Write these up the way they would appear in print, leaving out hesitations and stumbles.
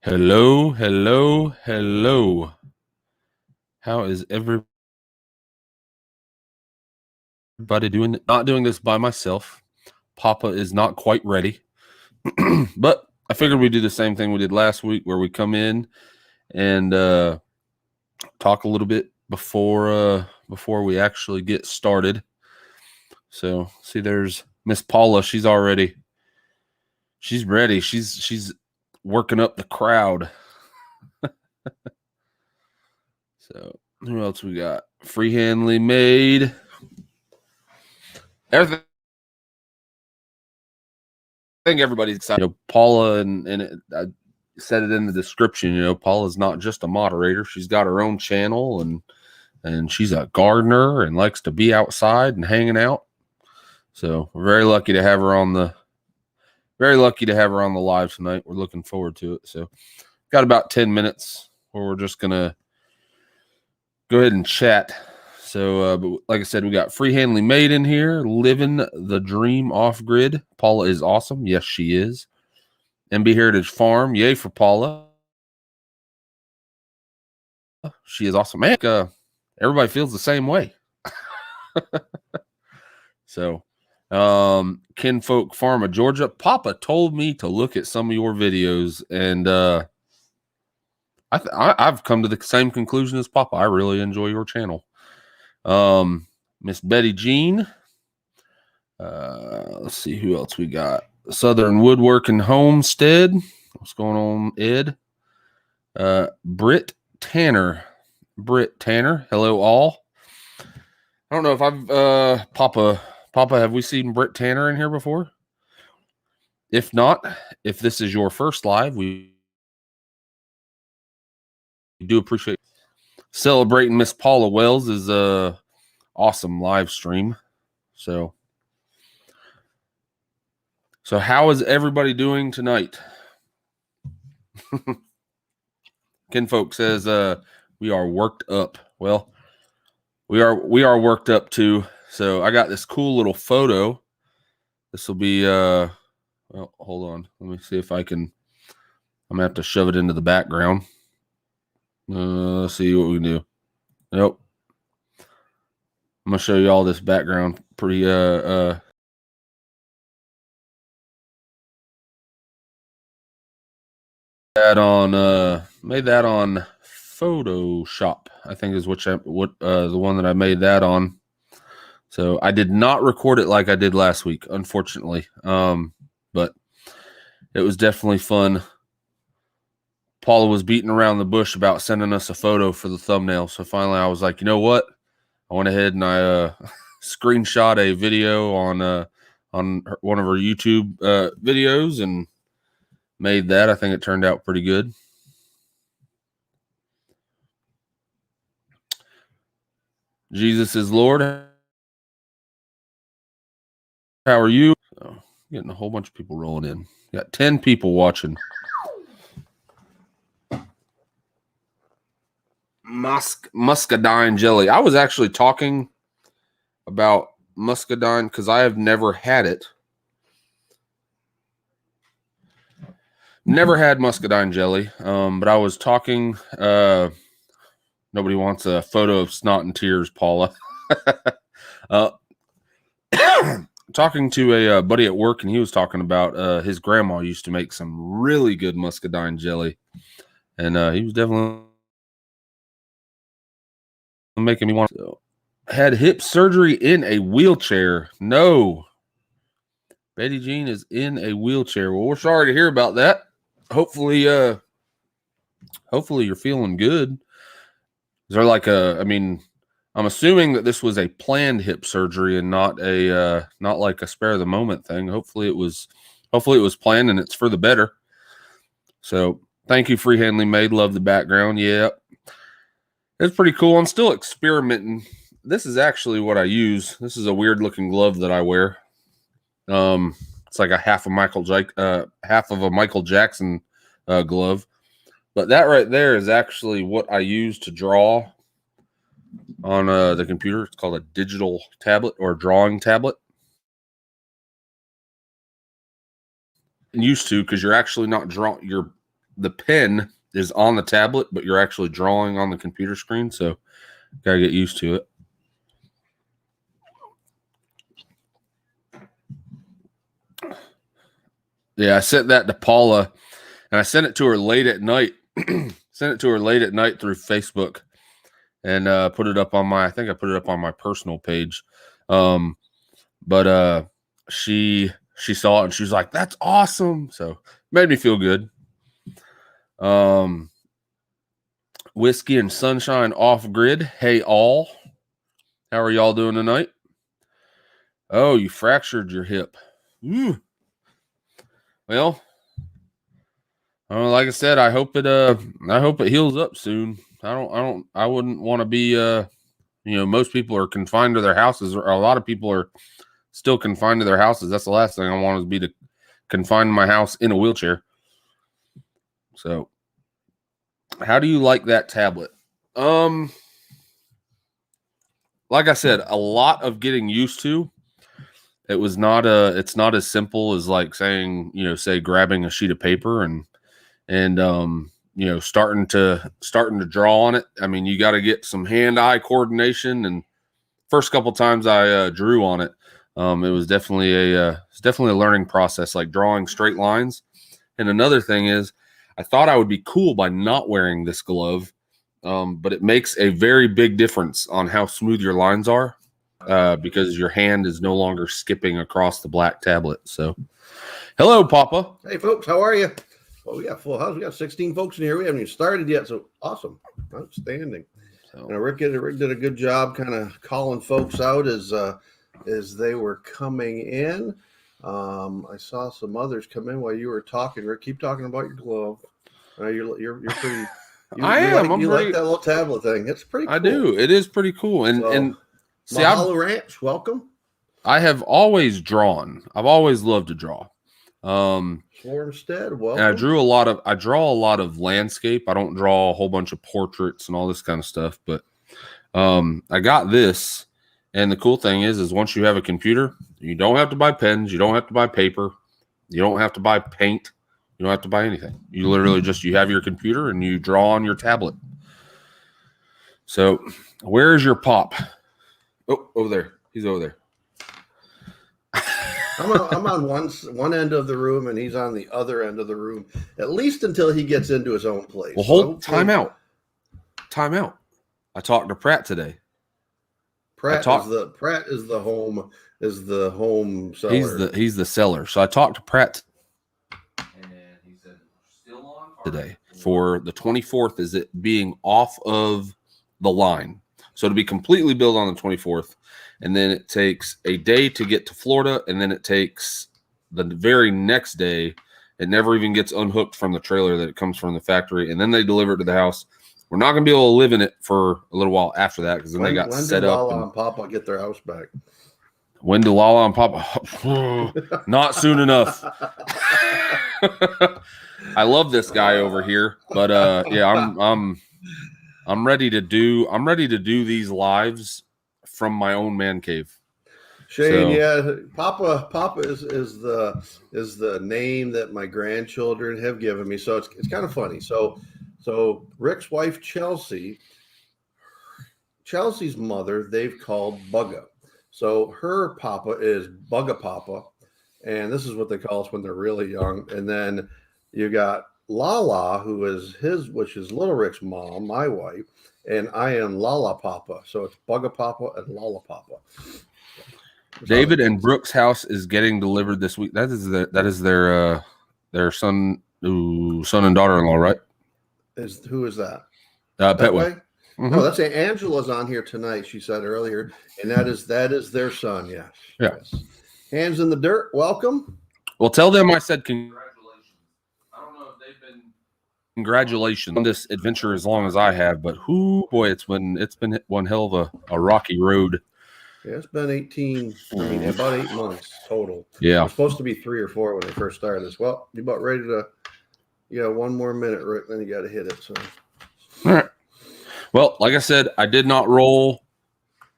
Hello, hello, hello. How is everybody doing? Not doing this by myself. Papa is not quite ready. But I figured we'd do the same thing we did last week where we come in and talk a little bit before we actually get started. So see, there's Miss Paula. She's ready. She's working up the crowd. So who else we got? Freehandly made. Everything. I think everybody's excited. Paula, and I said it in the description. Paula's not just a moderator; she's got her own channel, and she's a gardener and likes to be outside and hanging out. So we're very lucky to have her on the live tonight. We're looking forward to it. So got about 10 minutes where we're just gonna go ahead and chat. So, but like I said, we got Freehandly Made in here, living the dream off grid. Paula is awesome. Yes, she is. MB Heritage Farm. Yay for Paula. She is awesome. Man, everybody feels the same way. So, Kinfolk Farm of Georgia. Papa told me to look at some of your videos, and I've come to the same conclusion as Papa. I really enjoy your channel. Miss Betty Jean. Let's see who else we got. Southern Woodworking Homestead. What's going on, Ed? Britt Tanner. Hello, all. I don't know if I've Papa, have we seen Britt Tanner in here before? If not, if this is your first live, we do appreciate celebrating Miss Paulla Wells' is awesome live stream. So how is everybody doing tonight? Kinfolk says we are worked up. Well, we are worked up too. So I got this cool little photo. This will be well, hold on. Let me see if I can. I'm gonna have to shove it into the background. Let's see what we can do. Nope. I'm gonna show you all this background. Pretty that on made that on Photoshop, I think is the one that I made that on. So I did not record it like I did last week, unfortunately. But it was definitely fun. Paula was beating around the bush about sending us a photo for the thumbnail. So finally I was like, you know what? I went ahead and I screenshot a video on one of her YouTube videos and made that. I think it turned out pretty good. Jesus is Lord. How are you? Oh, getting a whole bunch of people rolling in. Got 10 people watching. Muscadine jelly. I was actually talking about muscadine because I have never had it. Never had muscadine jelly. But I was talking. Nobody wants a photo of snot and tears, Paula. Talking to a buddy at work, and he was talking about his grandma used to make some really good muscadine jelly, and he was definitely making me want to. Had hip surgery in a wheelchair. No. Betty Jean is in a wheelchair. Well, we're sorry to hear about that. Hopefully you're feeling good. Is there like I'm assuming that this was a planned hip surgery and not like a spare of the moment thing. Hopefully it was planned and it's for the better. So thank you, Freehandly Made. Love the background. Yeah. It's pretty cool. I'm still experimenting. This is actually what I use. This is a weird looking glove that I wear. It's like a half of a Michael Jackson glove. But that right there is actually what I use to draw on the computer. It's called a digital tablet or a drawing tablet. And used to, because you're actually not drawing. You're the pen is on the tablet, but you're actually drawing on the computer screen. So gotta get used to it. Yeah, I sent that to Paulla, and I sent it to her late at night. Sent it to her late at night through Facebook, and put it up on my. I think I put it up on my personal page. But she saw it and she was like, "That's awesome!" So made me feel good. Whiskey and Sunshine off grid. Hey all, how are y'all doing tonight? Oh, you fractured your hip. Ooh. Well, like I said, I hope it heals up soon. I wouldn't want to be most people are confined to their houses, or a lot of people are still confined to their houses. That's the last thing I want to be, to confine my house in a wheelchair. So how do you like that tablet? Like I said, a lot of getting used to. It's not as simple as like saying, say grabbing a sheet of paper and starting to draw on it. I mean, you got to get some hand-eye coordination, and first couple times I drew on it, it was definitely a learning process, like drawing straight lines. And another thing is, I thought I would be cool by not wearing this glove, but it makes a very big difference on how smooth your lines are, because your hand is no longer skipping across the black tablet. So, hello, Papa. Hey, folks, how are you? Well, we got full house. We got 16 folks in here. We haven't even started yet, so awesome, outstanding. So, Rick did a good job, kind of calling folks out as they were coming in. I saw some others come in while you were talking. Rick, keep talking about your glove. You're pretty. You like that little tablet thing? It's pretty cool. I do. It is pretty cool. And see, Mahalo Ranch, welcome. I have always drawn. I've always loved to draw. Swarmstead, welcome. And I draw a lot of landscape. I don't draw a whole bunch of portraits and all this kind of stuff, but I got this. And the cool thing is once you have a computer, you don't have to buy pens, you don't have to buy paper, you don't have to buy paint, you don't have to buy anything. You literally you have your computer and you draw on your tablet. So where is your pop? Oh, over there. He's over there. I'm on one end of the room and he's on the other end of the room, at least until he gets into his own place. Well, time out. I talked to Pratt today. Pratt is the home seller. He's the seller. So I talked to Pratt, and he said still on today for the 24th. Is it being off of the line? So to be completely built on the 24th, and then it takes a day to get to Florida, and then it takes the very next day. It never even gets unhooked from the trailer that it comes from the factory, and then they deliver it to the house. We're not going to be able to live in it for a little while after that, because then they got set up. When do Lala and Papa get their house back? When do Lala and Papa? Not soon enough. I love this guy over here, but yeah, I'm ready to do these lives from my own man cave. Shane, yeah, Papa is the name that my grandchildren have given me, so it's kind of funny. So Rick's wife, Chelsea's mother, they've called Bugga. So her Papa is Bugga Papa. And this is what they call us when they're really young. And then you got Lala, which is Little Rick's mom, my wife. And I am Lala Papa. So it's Bugga Papa and Lala Papa. David and Brooke's house is getting delivered this week. That is their son and daughter-in-law, right? Who is that? Petway. Mm-hmm. No, that's Angela's on here tonight. She said earlier, and that is their son. Yes. Yeah. Yes. Hands in the dirt. Welcome. Well, tell them I said congratulations. I don't know if they've been congratulations on this adventure as long as I have, but it's been one hell of a rocky road. Yeah, it's been about 8 months total. Yeah. It was supposed to be 3 or 4 when they first started this. Well, you about ready to. Yeah, one more minute, Rick, then you got to hit it. So, all right. Well, like I said, I did not roll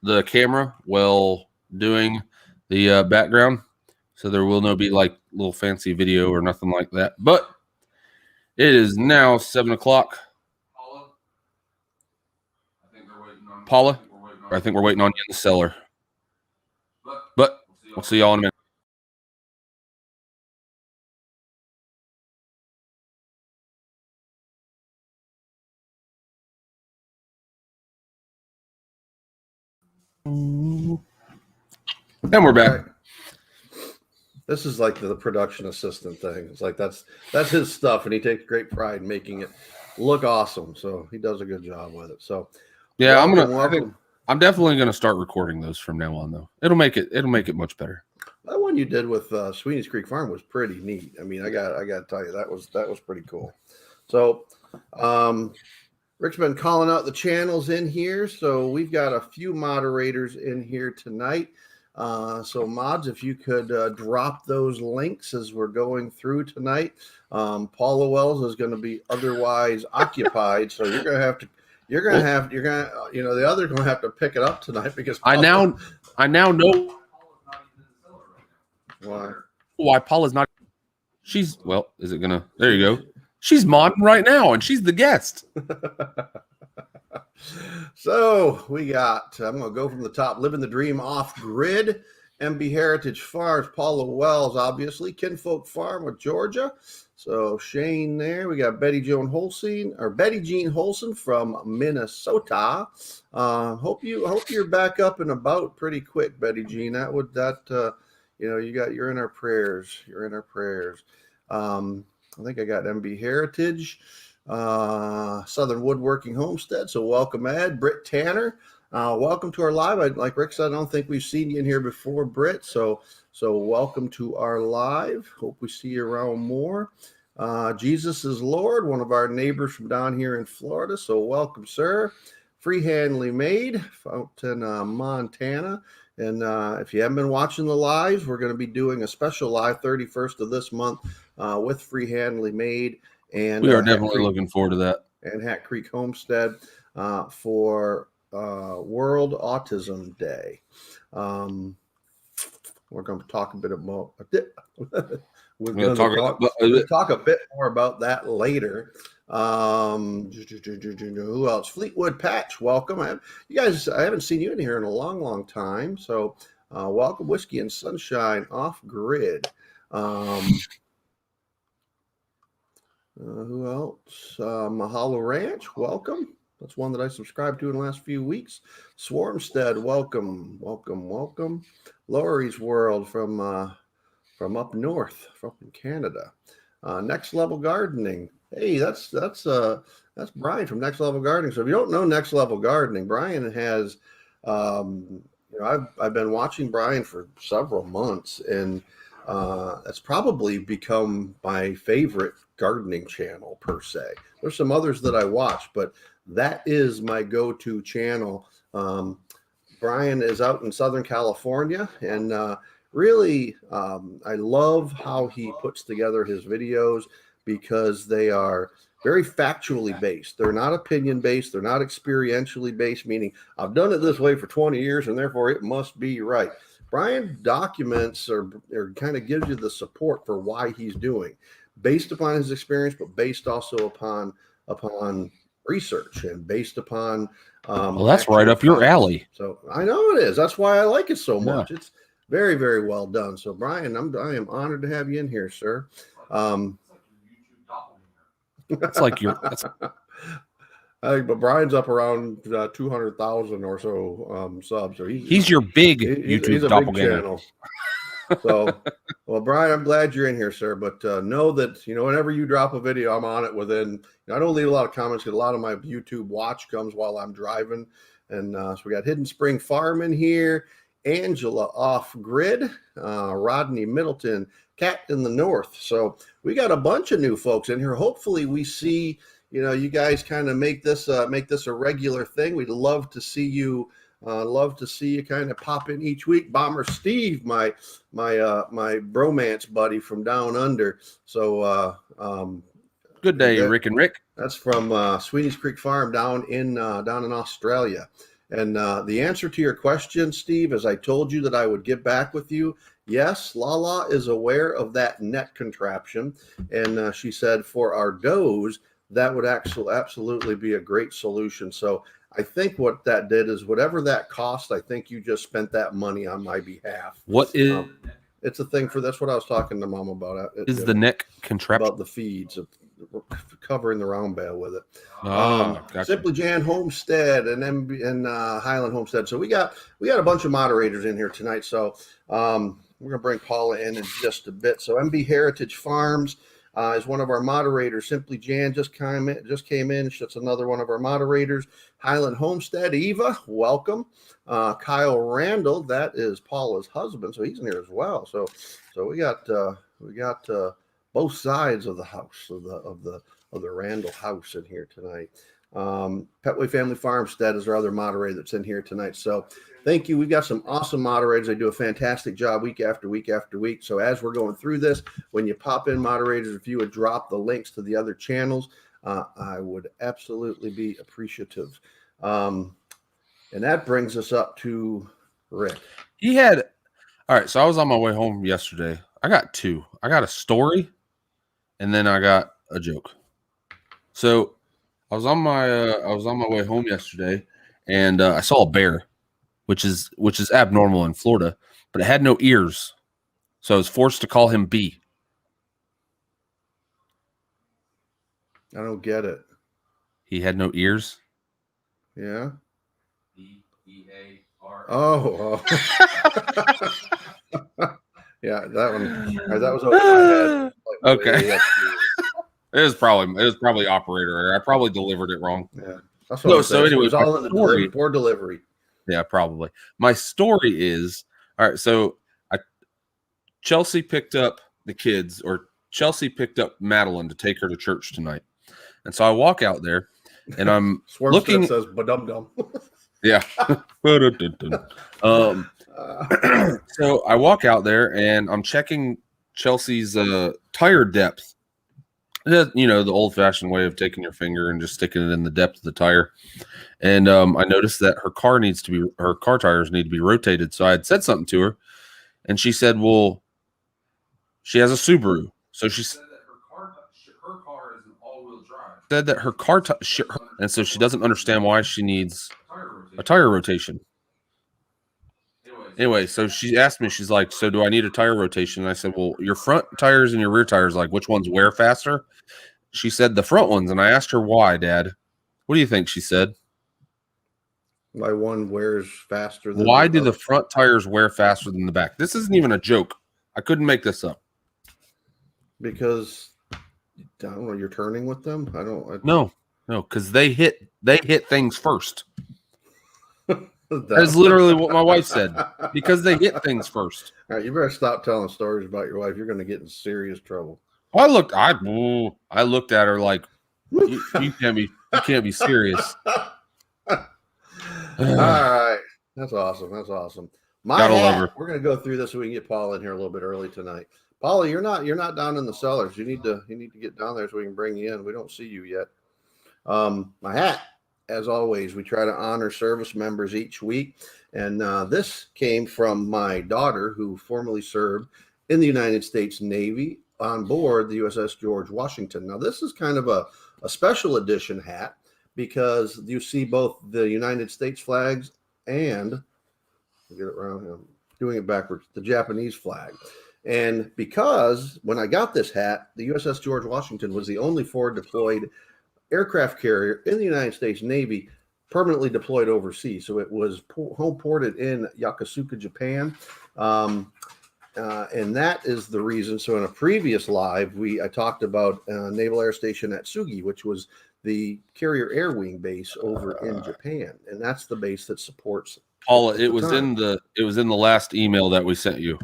the camera while doing the background, so there will no be like little fancy video or nothing like that. But It is now 7 o'clock. Paula, I think we're waiting on you in the cellar. But we'll see y'all in a minute. And we're back. Right. This is like the production assistant thing. It's like that's his stuff, and he takes great pride in making it look awesome. So he does a good job with it. So yeah, welcome. I'm definitely gonna start recording those from now on, though. It'll make it much better. That one you did with Sweeney's Creek Farm was pretty neat. I mean, I got to tell you, that was pretty cool. So Rick's been calling out the channels in here, so we've got a few moderators in here tonight. So mods, if you could drop those links as we're going through tonight. Paulla Wells is going to be otherwise occupied, so you're going to have, the other going to have to pick it up tonight because I now know why Paula's not. She's is it gonna? There you go. She's modding right now, and she's the guest. So we got, I'm going to go from the top, Living the Dream Off Grid, MB Heritage Farms, Paulla Wells, obviously, Kinfolk Farm with Georgia. So Shane there. We got Betty Jean Holson from Minnesota. Hope you're back up and about pretty quick, Betty Jean. You're in our prayers. You're in our prayers. I think I got MB Heritage, Southern Woodworking Homestead. So welcome, Ed. Britt Tanner, welcome to our live. Like Rick said, I don't think we've seen you in here before, Britt. So welcome to our live. Hope we see you around more. Jesus is Lord, one of our neighbors from down here in Florida. So welcome, sir. Freehandly Made, Fountain, Montana. And if you haven't been watching the lives, we're going to be doing a special live 31st of this month with Freehandly Made. And we are definitely looking forward to that. And Hat Creek Homestead for World Autism Day. We're going to talk a bit about we're going to talk a bit more about that later. Who else? Fleetwood Patch, welcome. You guys, I haven't seen you in here in a long time. So welcome. Whiskey and Sunshine Off Grid. Who else? Mahalo Ranch, welcome. That's one that I subscribed to in the last few weeks. Swarmstead, welcome. Laurie's World from up north, from Canada. Next Level Gardening. Hey, that's Brian from Next Level Gardening. So if you don't know Next Level Gardening, Brian has, I've been watching Brian for several months, and that's probably become my favorite gardening channel per se. There's some others that I watch, but that is my go-to channel. Brian is out in Southern California, and really, I love how he puts together his videos because they are very factually based. They're not opinion based. They're not experientially based, meaning I've done it this way for 20 years and therefore it must be right. Brian documents or kind of gives you the support for why he's doing, based upon his experience, but based also upon research and based upon well, that's right up your alley. So I know it is. That's why I like it so much. It's very, very well done. So Brian, I am honored to have you in here, sir. That's like your. I think, but Brian's up around 200,000 or so subs. So he's your big YouTube he's a doppelganger. big channel. So, well, Brian, I'm glad you're in here, sir. But know that whenever you drop a video, I'm on it within. I don't leave a lot of comments because a lot of my YouTube watch comes while I'm driving. And so we got Hidden Spring Farm in here, Angela Off Grid, Rodney Middleton, Cat in the North. So we got a bunch of new folks in here. Hopefully, we see. You guys kind of make this a regular thing. We'd love to see you. Love to see you kind of pop in each week. Bomber Steve, my bromance buddy from down under. So good day, Rick and Rick. That's from Sweeney's Creek Farm down in Australia. And the answer to your question, Steve, is I told you that I would get back with you Yes, Lala is aware of that net contraption, and she said for our does, that would actually absolutely be a great solution. So I think what that did is whatever that cost, I think you just spent that money on my behalf. What is It's a thing for that's what I was talking to Mom about. is the neck contraption? About the feeds of covering the round bale with it. Gotcha. Simply Jan Homestead and Highland Homestead. So we got a bunch of moderators in here tonight. So we're gonna bring Paula in just a bit. So MB Heritage Farms is one of our moderators. Simply Jan just came in. She's another one of our moderators. Highland Homestead, Eva, welcome. Kyle Randall, that is Paula's husband, so he's in here as well. So we got both sides of the house of the Randall house in here tonight. Petway Family Farmstead is our other moderator that's in here tonight. So thank you. We've got some awesome moderators. They do a fantastic job week after week after week. So as we're going through this, when you pop in moderators, if you would drop the links to the other channels, I would absolutely be appreciative. And that brings us up to Rick. All right. So I was on my way home yesterday. I got two. I got a story, and then I got a joke. So I was on my way home yesterday, and I saw a bear, which is abnormal in Florida, but it had no ears, so I was forced to call him B. I don't get it. He had no ears. Yeah. B-E-A-R. Oh. Yeah, that one. That was over my head. Like, okay. It was probably operator error. I probably delivered it wrong. Yeah. That's what so anyway, it was all in the poor delivery. Yeah, probably. My story is all right. So Chelsea picked up the kids, or Chelsea picked up Madeline to take her to church tonight, and so I walk out there, and I'm looking. Says "badum-dum." Yeah. So I walk out there, and I'm checking Chelsea's tire depth. You know, the old-fashioned way of taking your finger and just sticking it in the depth of the tire. And I noticed that her car tires need to be rotated. So I had said something to her, and she said, "Well, she has a Subaru, so she said that her car is an all-wheel drive. Said that her car, and so she doesn't understand why she needs a tire rotation." Anyway, so she asked me, she's like, "So do I need a tire rotation?" And I said, "Well, your front tires and your rear tires, like, which ones wear faster?" She said the front ones, and I asked her why, Dad. What do you think she said? Why one wears faster than why do the front tires wear faster than the back? This isn't even a joke. I couldn't make this up. Because I don't know, you're turning with them? No, because they hit things first. That's literally what my wife said. Because they hit things first. All right, you better stop telling stories about your wife. You're going to get in serious trouble. I looked at her like, you can't be serious. All right, that's awesome. We're going to go through this so we can get Paul in here a little bit early tonight. Paula, you're not down in the cellars. You need to get down there so we can bring you in. We don't see you yet. My hat, as always, we try to honor service members each week, and this came from my daughter, who formerly served in the United States Navy on board the USS George Washington. Now, this is kind of a special edition hat because you see both the United States flags and, get it around him, doing it backwards, the Japanese flag. And because when I got this hat, the USS George Washington was the only forward deployed aircraft carrier in the United States Navy permanently deployed overseas. So it was home ported in Yokosuka, Japan. And that is the reason. So in a previous live, I talked about Naval Air Station Atsugi, which was the carrier air wing base over in Japan. And that's the base that supports Paula. It was in the last email that we sent you.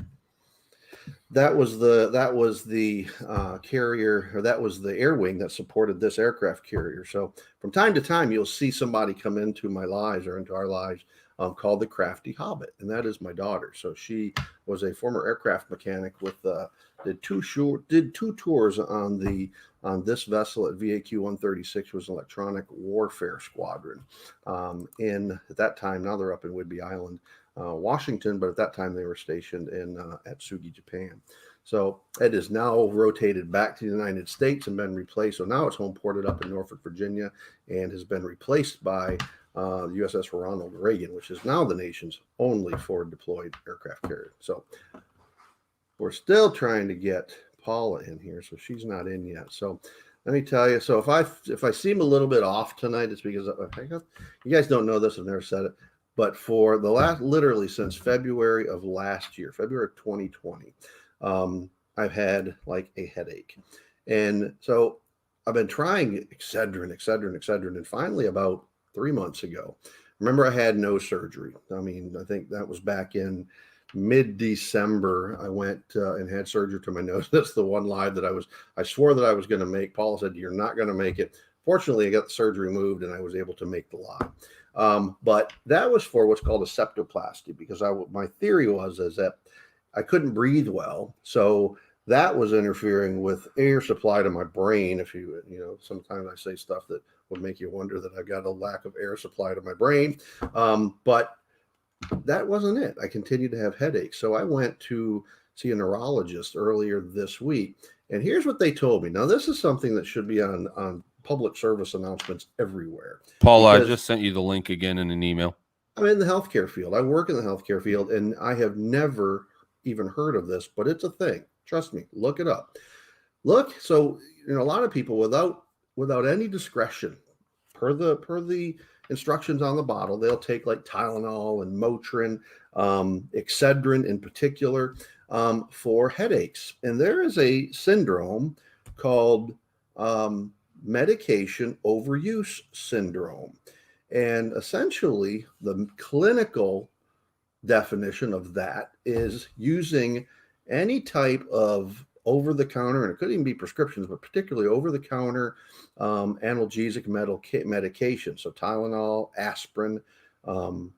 That was the carrier, or that was the air wing that supported this aircraft carrier. So from time to time, you'll see somebody come into my lives or into our lives called the Crafty Hobbit, and that is my daughter. So she was a former aircraft mechanic with did two tours on this vessel at VAQ-136, was an electronic warfare squadron. At that time, now they're up in Whidbey Island. Washington, but at that time they were stationed in at Sugi, Japan. So it is now rotated back to the United States and been replaced. So now it's home ported up in Norfolk, Virginia, and has been replaced by the USS Ronald Reagan, which is now the nation's only forward deployed aircraft carrier. So we're still trying to get Paulla in here, so she's not in yet. So let me tell you. So if I seem a little bit off tonight, it's because you guys don't know this. I've never said it, but for the literally since February of last year, February of 2020, I've had like a headache, and so I've been trying Excedrin, and finally about 3 months ago, remember I had no surgery. I mean, I think that was back in mid-December. I went and had surgery to my nose. That's the one lie that I swore that I was going to make. Paul said, "You're not going to make it." Fortunately, I got the surgery moved and I was able to make the lie. But that was for what's called a septoplasty, because my theory is that I couldn't breathe well. So that was interfering with air supply to my brain. If you know, sometimes I say stuff that would make you wonder that I got a lack of air supply to my brain. But that wasn't it. I continued to have headaches. So I went to see a neurologist earlier this week. And here's what they told me. Now, this is something that should be on public service announcements everywhere. Paul, I just sent you the link again in an email. I'm in the healthcare field. I work in the healthcare field, and I have never even heard of this, but it's a thing. Trust me, look it up. So, you know, a lot of people without any discretion, per the instructions on the bottle, they'll take like Tylenol and Motrin, Excedrin in particular, for headaches. And there is a syndrome called medication overuse syndrome. And essentially, the clinical definition of that is using any type of over-the-counter, and it could even be prescriptions, but particularly over-the-counter analgesic medication. So Tylenol, aspirin, Excedrin,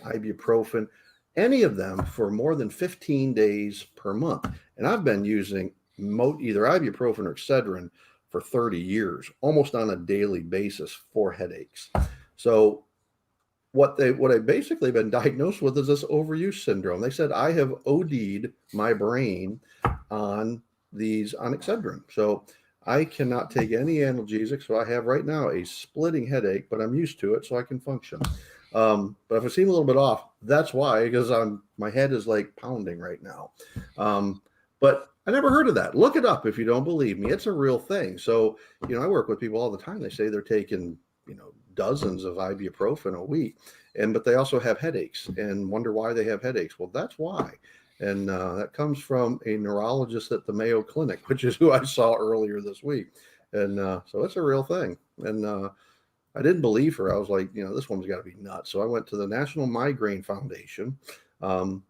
ibuprofen, any of them for more than 15 days per month. And I've been using either ibuprofen or Excedrin for 30 years, almost on a daily basis for headaches. So what I've basically been diagnosed with is this overuse syndrome. They said I have OD'd my brain on Excedrin. So I cannot take any analgesic. So I have right now a splitting headache, but I'm used to it, so I can function. But if I seem a little bit off, that's why, because my head is like pounding right now. But I never heard of that. Look it up if you don't believe me. It's a real thing. So, you know, I work with people all the time. They say they're taking, you know, dozens of ibuprofen a week, but they also have headaches and wonder why they have headaches. Well, that's why. And that comes from a neurologist at the Mayo Clinic, which is who I saw earlier this week. And so it's a real thing. And I didn't believe her. I was like, you know, this one's got to be nuts. So I went to the National Migraine Foundation,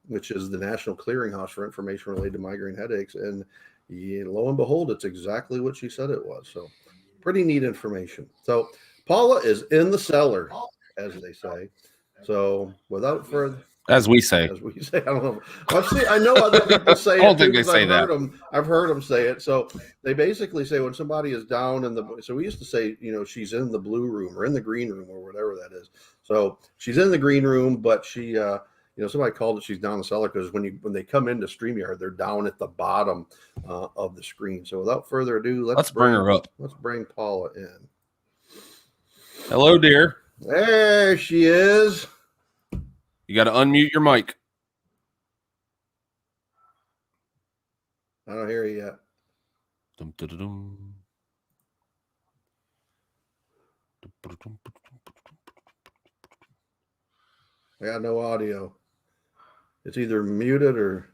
which is the national clearinghouse for information related to migraine headaches. And lo and behold, it's exactly what she said it was. So pretty neat information. So Paulla is in the cellar, as they say. So without further, as we say, I don't know. I know other people say it. I don't think they say that. I've heard them say it. So they basically say when somebody is down so we used to say, you know, she's in the blue room or in the green room or whatever that is. So she's in the green room, but she, you know, somebody called it she's down the cellar because when they come into StreamYard, they're down at the bottom of the screen. So without further ado, let's bring her up. Let's bring Paulla in. Hello, dear. There she is. You got to unmute your mic. I don't hear you yet. Dum, dum, dum, dum. I got no audio. It's either muted or...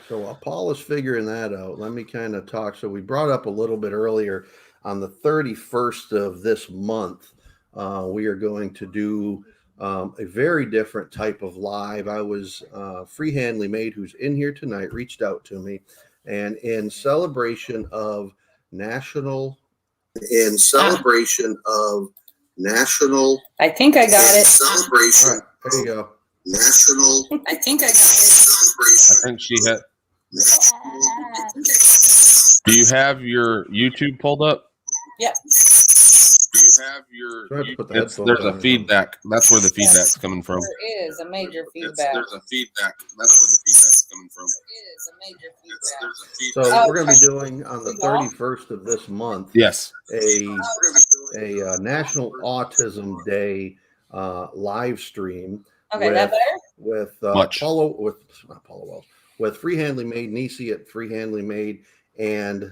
So while Paul is figuring that out, let me kind of talk. So we brought up a little bit earlier on the 31st of this month, we are going to do a very different type of live. I was Freehandly Made, who's in here tonight, reached out to me, and in celebration of national. I think I got it. Celebration. All right, there you go. National. I think I got it. I think she had. Do you have your YouTube pulled up? Yep. There's a feedback. That's where the feedback's coming from. There is a major feedback. There's a feedback. That's where the feedback's coming from. There is a major feedback. So we're going to be doing on the 31st of this month. Yes. A National Autism Day live stream. Okay, that better? With Paulla Wells, with Free Handling Made, Nisi at Free Handling Made, and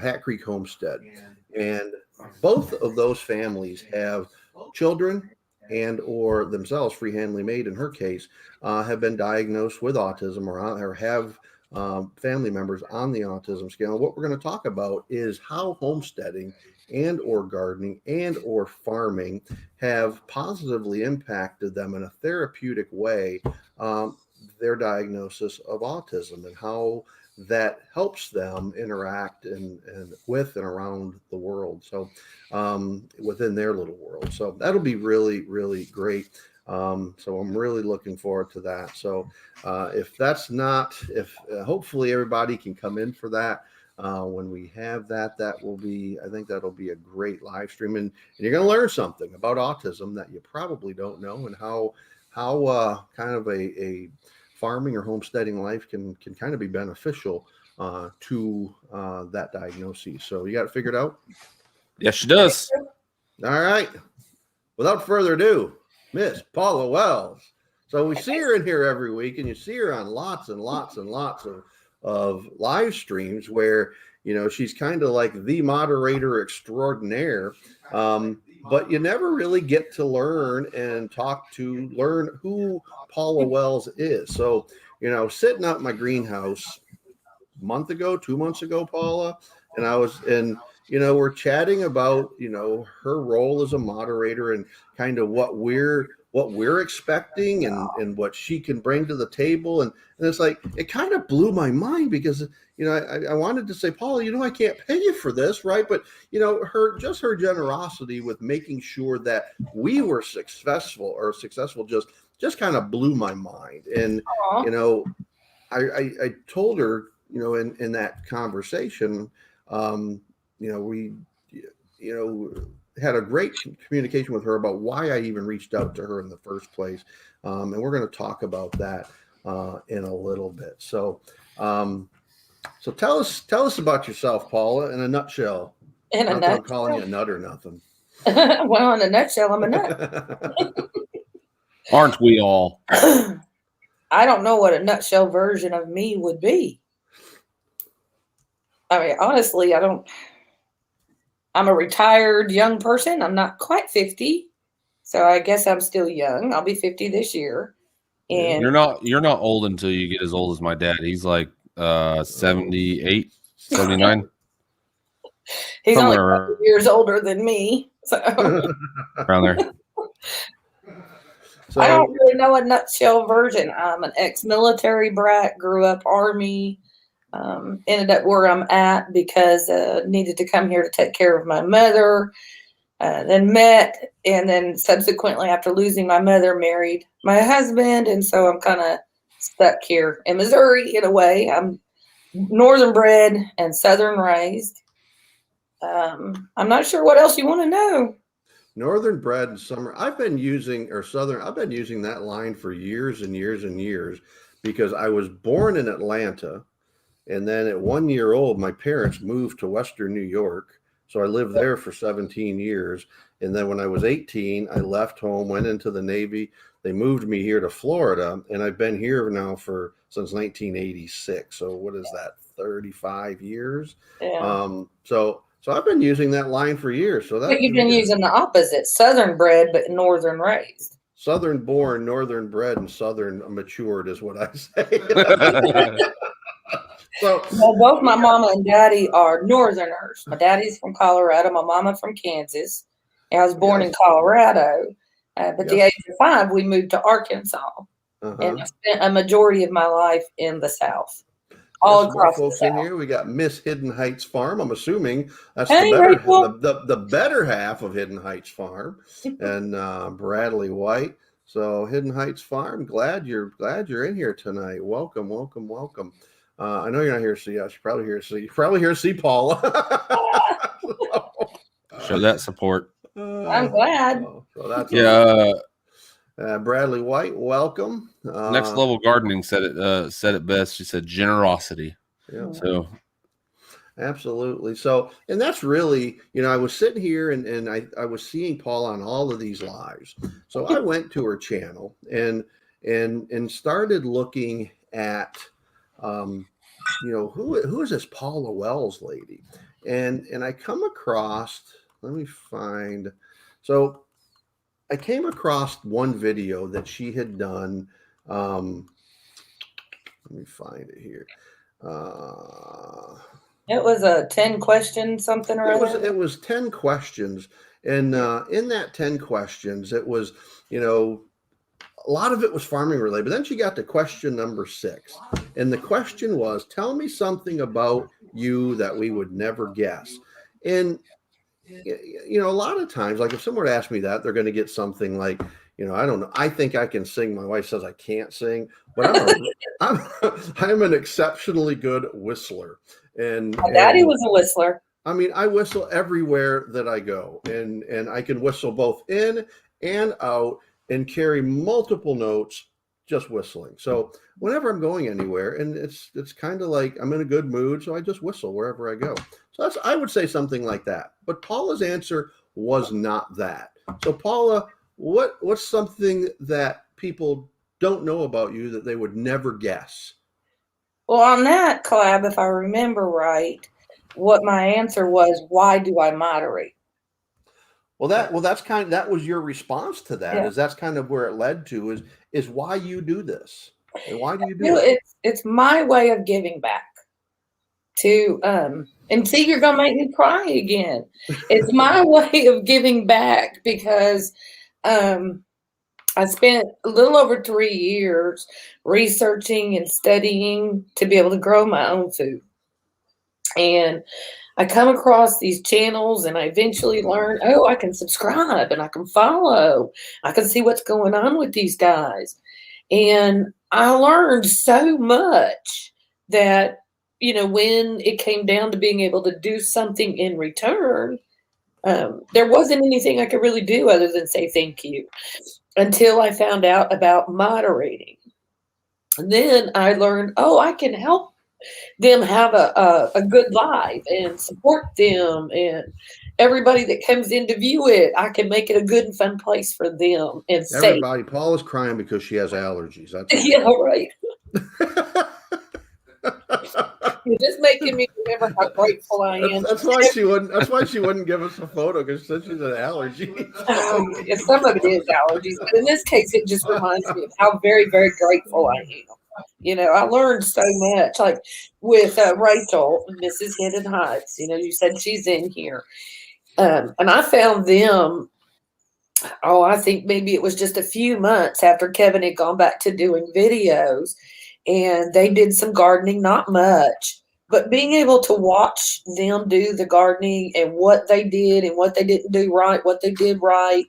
Hat Creek Homestead. And both of those families have children and or themselves, Free Handling Made in her case, have been diagnosed with autism or have family members on the autism scale. And what we're going to talk about is how homesteading and or gardening and or farming have positively impacted them in a therapeutic way, their diagnosis of autism, and how that helps them interact and with and around the world. So within their little world. So that'll be really, really great. So I'm really looking forward to that. So hopefully everybody can come in for that. When we have that, I think that'll be a great live stream, and you're going to learn something about autism that you probably don't know, and how kind of a farming or homesteading life can kind of be beneficial to that diagnosis. So you got it figured out? Yes, she does. All right. Without further ado, Miss Paulla Wells. So we see her in here every week, and you see her on lots and lots and lots of live streams where, she's kind of like the moderator extraordinaire. But you never really get to learn who Paulla Wells is. So, sitting out in my greenhouse a month ago, 2 months ago, Paulla, and we're chatting about, her role as a moderator and kind of what we're expecting and what she can bring to the table. And it's like, it kind of blew my mind because, I wanted to say, Paulla, I can't pay you for this, right? But, her generosity with making sure that we were successful just kind of blew my mind. And, I told her, in that conversation, we, had a great communication with her about why I even reached out to her in the first place. And we're going to talk about that in a little bit. So tell us about yourself, Paulla, in a nutshell. In a nutshell. I'm calling you a nut or nothing. Well, in a nutshell, I'm a nut. Aren't we all? I don't know what a nutshell version of me would be. I mean, honestly, I'm a retired young person. I'm not quite 50. So I guess I'm still young. I'll be 50 this year. And you're not old until you get as old as my dad. He's like 78, 79. He's only a couple years older than me. So around there. So, I don't really know a nutshell version. I'm an ex-military brat, grew up Army, ended up where I'm at because needed to come here to take care of my mother. Then met, and then subsequently, after losing my mother, married my husband. And so I'm kind of stuck here in Missouri in a way. I'm northern bred and southern raised. I'm not sure what else you want to know. Northern bred and summer. I've been using that line for years and years and years because I was born in Atlanta. And then at 1 year old, my parents moved to Western New York. So I lived there for 17 years. And then when I was 18, I left home, went into the Navy. They moved me here to Florida. And I've been here now since 1986. So what is that, 35 years? Yeah. So I've been using that line for years. But you've been using the opposite, southern bred, but northern raised. Southern born, northern bred, and southern matured is what I say. So, well, both my mama and daddy are northerners. My daddy's from Colorado, my mama from Kansas. And I was born in Colorado. But at the age of 5, we moved to Arkansas. And I spent a majority of my life in the South. All across folks the in South. here. We got Miss Hidden Heights Farm. I'm assuming that's the better half of Hidden Heights Farm, and Bradley White. So Hidden Heights Farm. Glad you're in here tonight. Welcome. I know you're not here to see us. You're probably here to see Paulla. Show that support. I'm glad. So that's Yeah. Bradley White, welcome. Next Level Gardening said it best. She said generosity. Yeah. So absolutely. So, and that's really, I was sitting here and I was seeing Paul on all of these lives. So I went to her channel and started looking at, who is this Paulla Wells lady? And I come across, let me find, so I came across one video that she had done. Let me find it here. It was a 10 question something or other. It was 10 questions. And in that 10 questions, it was, a lot of it was farming related. But then she got to question number 6. And the question was, tell me something about you that we would never guess. And, a lot of times, like if someone asked me that, they're going to get something like, I don't know. I think I can sing. My wife says I can't sing, but I'm an exceptionally good whistler. And my daddy was a whistler. I mean, I whistle everywhere that I go, and I can whistle both in and out and carry multiple notes just whistling. So whenever I'm going anywhere, and it's kind of like I'm in a good mood, so I just whistle wherever I go. So I would say something like that. But Paula's answer was not that. So Paulla, what's something that people don't know about you that they would never guess? Well, on that collab, if I remember right, what my answer was, why do I moderate? That was your response to that. Yeah. Is that's kind of where it led to is why you do this. And why do you do it? It's my way of giving back to and see, you're gonna make me cry again. It's my way of giving back because I spent a little over 3 years researching and studying to be able to grow my own food. And I come across these channels and I eventually learn, I can subscribe and I can follow. I can see what's going on with these guys. And I learned so much that, when it came down to being able to do something in return, there wasn't anything I could really do other than say thank you until I found out about moderating. And then I learned, I can help them have a good life and support them, and everybody that comes in to view it, I can make it a good and fun place for them and everybody safe. Paul is crying because she has allergies. That's yeah, right. You're just making me remember how grateful I am. That's why she wouldn't give us a photo, because she said she's an allergy. Some of it is allergies, but in this case it just reminds me of how very, very grateful I am. I learned so much, like with Rachel, Mrs. Hidden Heights. You said she's in here. And I found them, I think maybe it was just a few months after Kevin had gone back to doing videos. And they did some gardening, not much. But being able to watch them do the gardening and what they did and what they didn't do right, what they did right,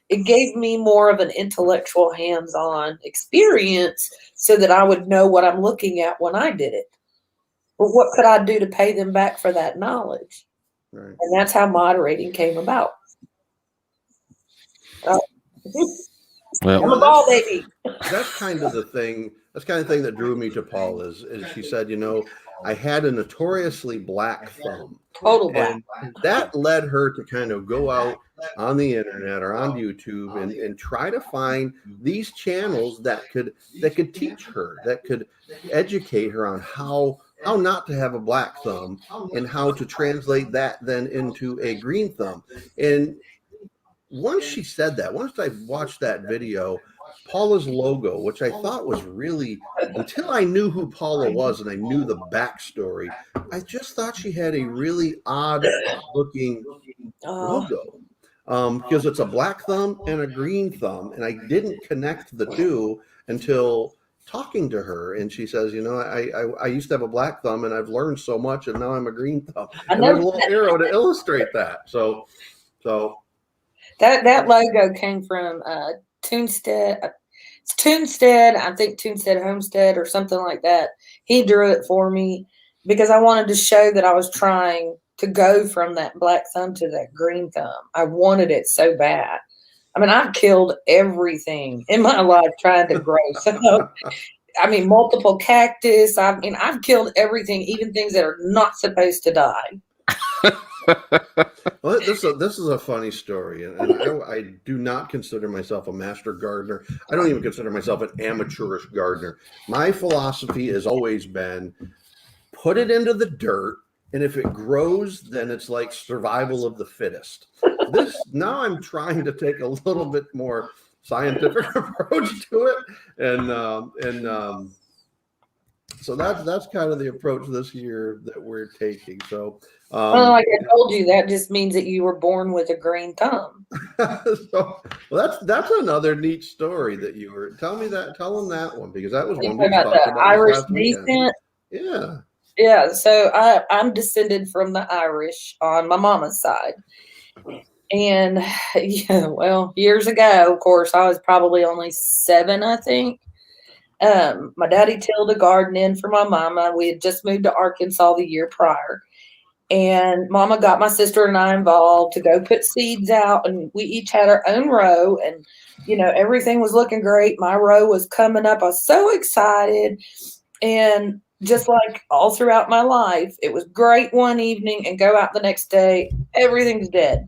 it gave me more of an intellectual hands-on experience so that I would know what I'm looking at when I did it. But what could I do to pay them back for that knowledge? Right. And that's how moderating came about. Well, I'm a ball baby. That's kind of the thing. That's kind of the thing that drew me to Paul is she said, I had a notoriously black thumb. Total black. And that led her to kind of go out on the internet or on YouTube and try to find these channels that could teach her, that could educate her on how not to have a black thumb and how to translate that then into a green thumb. And once she said that, once I watched that video, Paula's logo, which I thought was really, until I knew who Paulla was and I knew the backstory, I just thought she had a really odd looking logo. Because it's a black thumb and a green thumb, and I didn't connect the two until talking to her, and she says, I used to have a black thumb and I've learned so much, and now I'm a green thumb. And there's a little arrow to illustrate that. So that logo came from Toonstead. It's Toonstead, I think Toonstead Homestead or something like that. He drew it for me because I wanted to show that I was trying to go from that black thumb to that green thumb. I wanted it so bad. I mean, I've killed everything in my life trying to grow. So, I mean, multiple cactus. I mean, I've killed everything, even things that are not supposed to die. Well, this is a funny story, and I do not consider myself a master gardener. I don't even consider myself an amateurish gardener. My philosophy has always been, put it into the dirt, and if it grows, then it's like survival of the fittest. Now I'm trying to take a little bit more scientific approach to it, and so that's kind of the approach this year that we're taking. So, well, like I told you, that just means that you were born with a green thumb. so, well, that's another neat story that you were. Tell them that one, because that was one we about talked the about Irish last weekend. descent. Yeah. Yeah, so I'm descended from the Irish on my mama's side. And yeah, well, years ago, of course, I was probably only 7, I think. My daddy tilled a garden in for my mama. We had just moved to Arkansas the year prior. And mama got my sister and I involved to go put seeds out. And we each had our own row. And, you know, everything was looking great. My row was coming up. I was so excited. And just like all throughout my life, it was great one evening and go out the next day, everything's dead.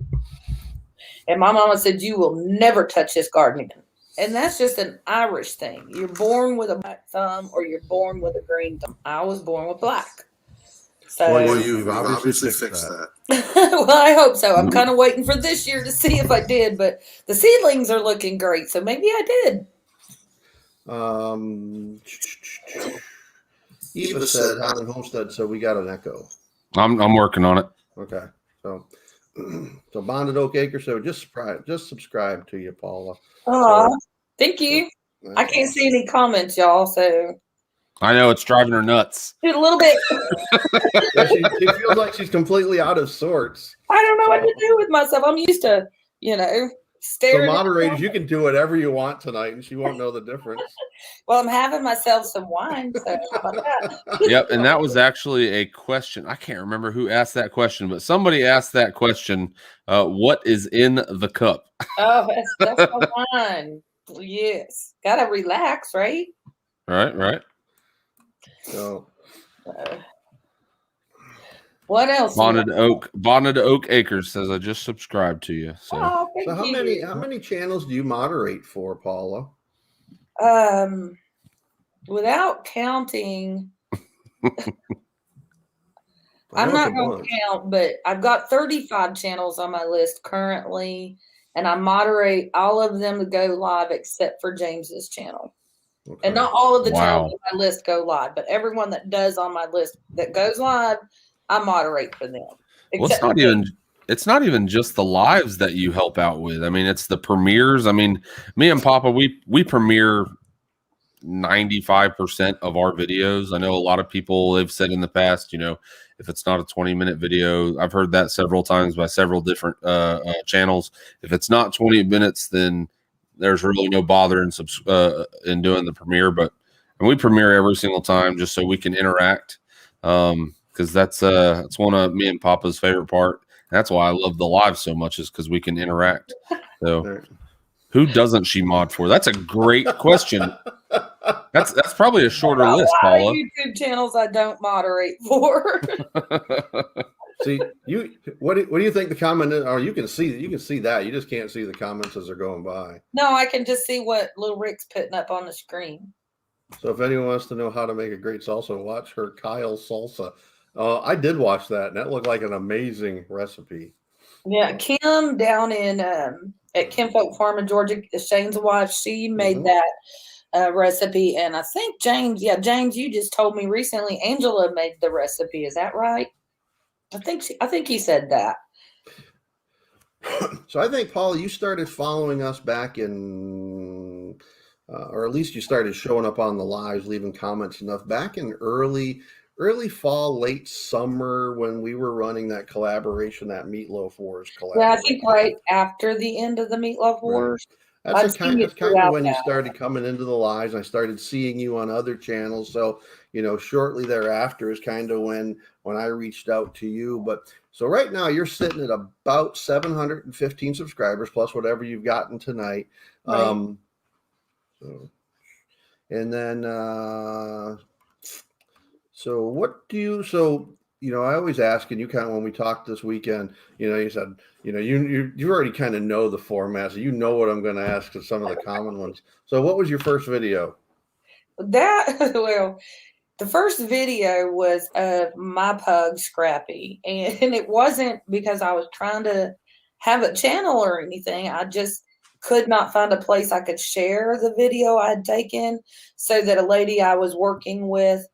And my mama said, you will never touch this garden again. And that's just an Irish thing. You're born with a black thumb or you're born with a green thumb. I was born with black. So, well, you've obviously fixed that. Well, I hope so. I'm kind of waiting for this year to see if I did, but the seedlings are looking great, so maybe I did. Eva said, Highland Homestead, so we got an echo. I'm working on it. Okay. So Bonded Oak Acre, so just subscribe to you, Paula. Oh, thank you. I can't see any comments, y'all, so. I know it's driving her nuts. A little bit. Yeah, she feels like she's completely out of sorts. I don't know what to do with myself. I'm used to, staring. So moderators, you can do whatever you want tonight, and she won't know the difference. Well, I'm having myself some wine, so how about that? Yep, and that was actually a question. I can't remember who asked that question, but somebody asked that question. What is in the cup? Oh, that's my wine. Yes, gotta relax, right? Right. So, what else? Bonded Oak Acres says I just subscribed to you. So, how many channels do you moderate for, Paula? Without counting, I'm not going to count, but I've got 35 channels on my list currently, and I moderate all of them to go live except for James's channel. Okay. And not all of the channels on my list go live, but everyone that does on my list that goes live, I moderate for them. Well, it's not even just the lives that you help out with. I mean, it's the premieres. I mean, me and Papa, we premiere 95% of our videos. I know a lot of people have said in the past, if it's not a 20-minute video, I've heard that several times by several different channels. If it's not 20 minutes, then there's really no bother in doing the premiere. But we premiere every single time just so we can interact, because that's one of me and Papa's favorite part. That's why I love the live so much, is because we can interact. So, who doesn't she mod for? That's a great question. That's probably a shorter list, Paula. YouTube channels I don't moderate for. See, what do you think the comment is? Or you can see that. You just can't see the comments as they're going by. No, I can just see what little Rick's putting up on the screen. So if anyone wants to know how to make a great salsa, watch her Kyle salsa. I did watch that, and that looked like an amazing recipe. Yeah, Kim down in at Kinfolk Farm in Georgia, Shane's wife, she made that recipe, and I think James, you just told me recently Angela made the recipe. Is that right? I think he said that. So I think, Paula, you started following us back in, or at least you started showing up on the lives, leaving comments enough back in early fall, late summer, when we were running that collaboration, that Meatloaf Wars collaboration. Yeah, I think right after the end of the Meatloaf Wars. That's kind of when you started coming into the lives. I started seeing you on other channels. So, shortly thereafter is kind of when I reached out to you. But so right now you're sitting at about 715 subscribers plus whatever you've gotten tonight. Right. And then, so what do you, I always ask, and you kind of, when we talked this weekend, you said, you already kind of know the format, so you know what I'm going to ask some of the common ones. So what was your first video? Well, the first video was of my pug Scrappy, and it wasn't because I was trying to have a channel or anything. I just could not find a place I could share the video I had taken so that a lady I was working with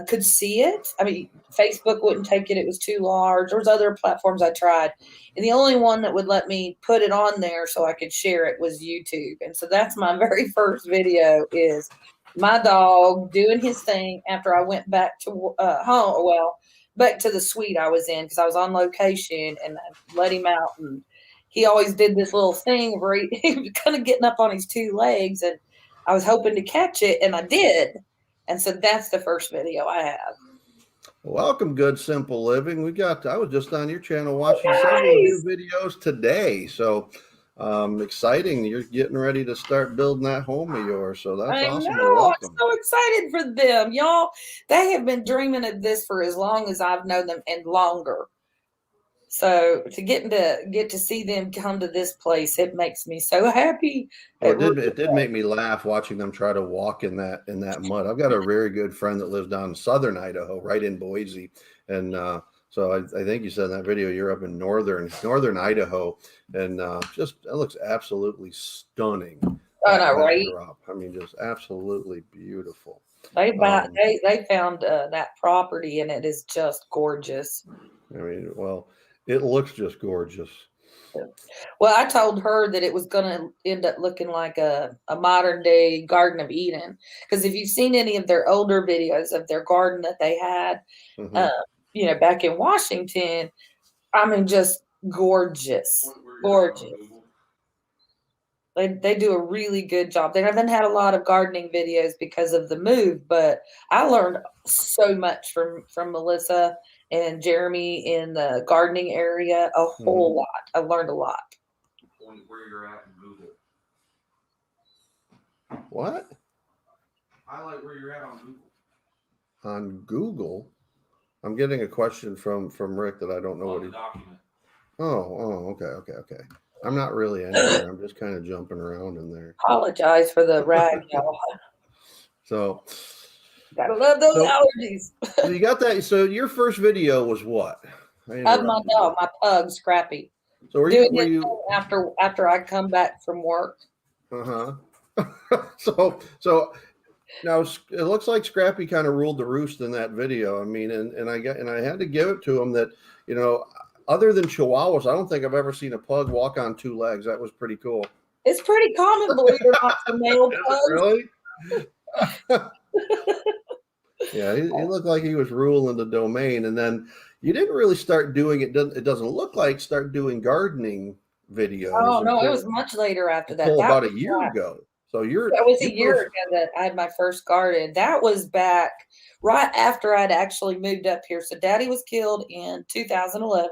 could see it. I mean, Facebook wouldn't take it. It was too large. There was other platforms I tried. And the only one that would let me put it on there so I could share it was YouTube. And so that's my very first video, is my dog doing his thing after I went back to home. Well, back to the suite I was in, because I was on location, and I let him out, and he always did this little thing where he was kind of getting up on his two legs, and I was hoping to catch it, and I did. And so that's the first video I have. Welcome, Good Simple Living. I was just on your channel watching several of your videos today. So exciting. You're getting ready to start building that home of yours. So that's awesome. I know. I'm so excited for them. Y'all, they have been dreaming of this for as long as I've known them and longer. So to get to see them come to this place, it makes me so happy. Well, it did make me laugh watching them try to walk in that mud. I've got a very good friend that lives down in southern Idaho, right in Boise, and so I think you said in that video you're up in northern Idaho, and just it looks absolutely stunning. Oh no, right? I mean, just absolutely beautiful. They found that property, and it is just gorgeous. I mean, well, it looks just gorgeous. Well, I told her that it was going to end up looking like a modern day Garden of Eden. Because if you've seen any of their older videos of their garden that they had, back in Washington, I mean, just gorgeous, gorgeous. They do a really good job. They haven't had a lot of gardening videos because of the move, but I learned so much from Melissa and Jeremy in the gardening area, a whole lot. I learned a lot. Where you're at in Google. What? Highlight where you're at on Google. On Google? I'm getting a question from Rick that I don't know what he. Document. Oh, okay. I'm not really anywhere. I'm just kind of jumping around in there. Apologize for the rag, y'all. So. Gotta love those allergies. So you got that. So your first video was what? Of my dog, my pug, Scrappy. So were you after I come back from work? So now it looks like Scrappy kind of ruled the roost in that video. I mean, and I had to give it to him that, other than Chihuahuas, I don't think I've ever seen a pug walk on two legs. That was pretty cool. It's pretty common, believe it or not, for male pugs. Really? Yeah, he looked like he was ruling the domain, and then you didn't really start doing it. It doesn't look like start doing gardening videos. Oh no, it was much later after that. About a year ago. So that was a year ago that I had my first garden. That was back right after I'd actually moved up here. So Daddy was killed in 2011,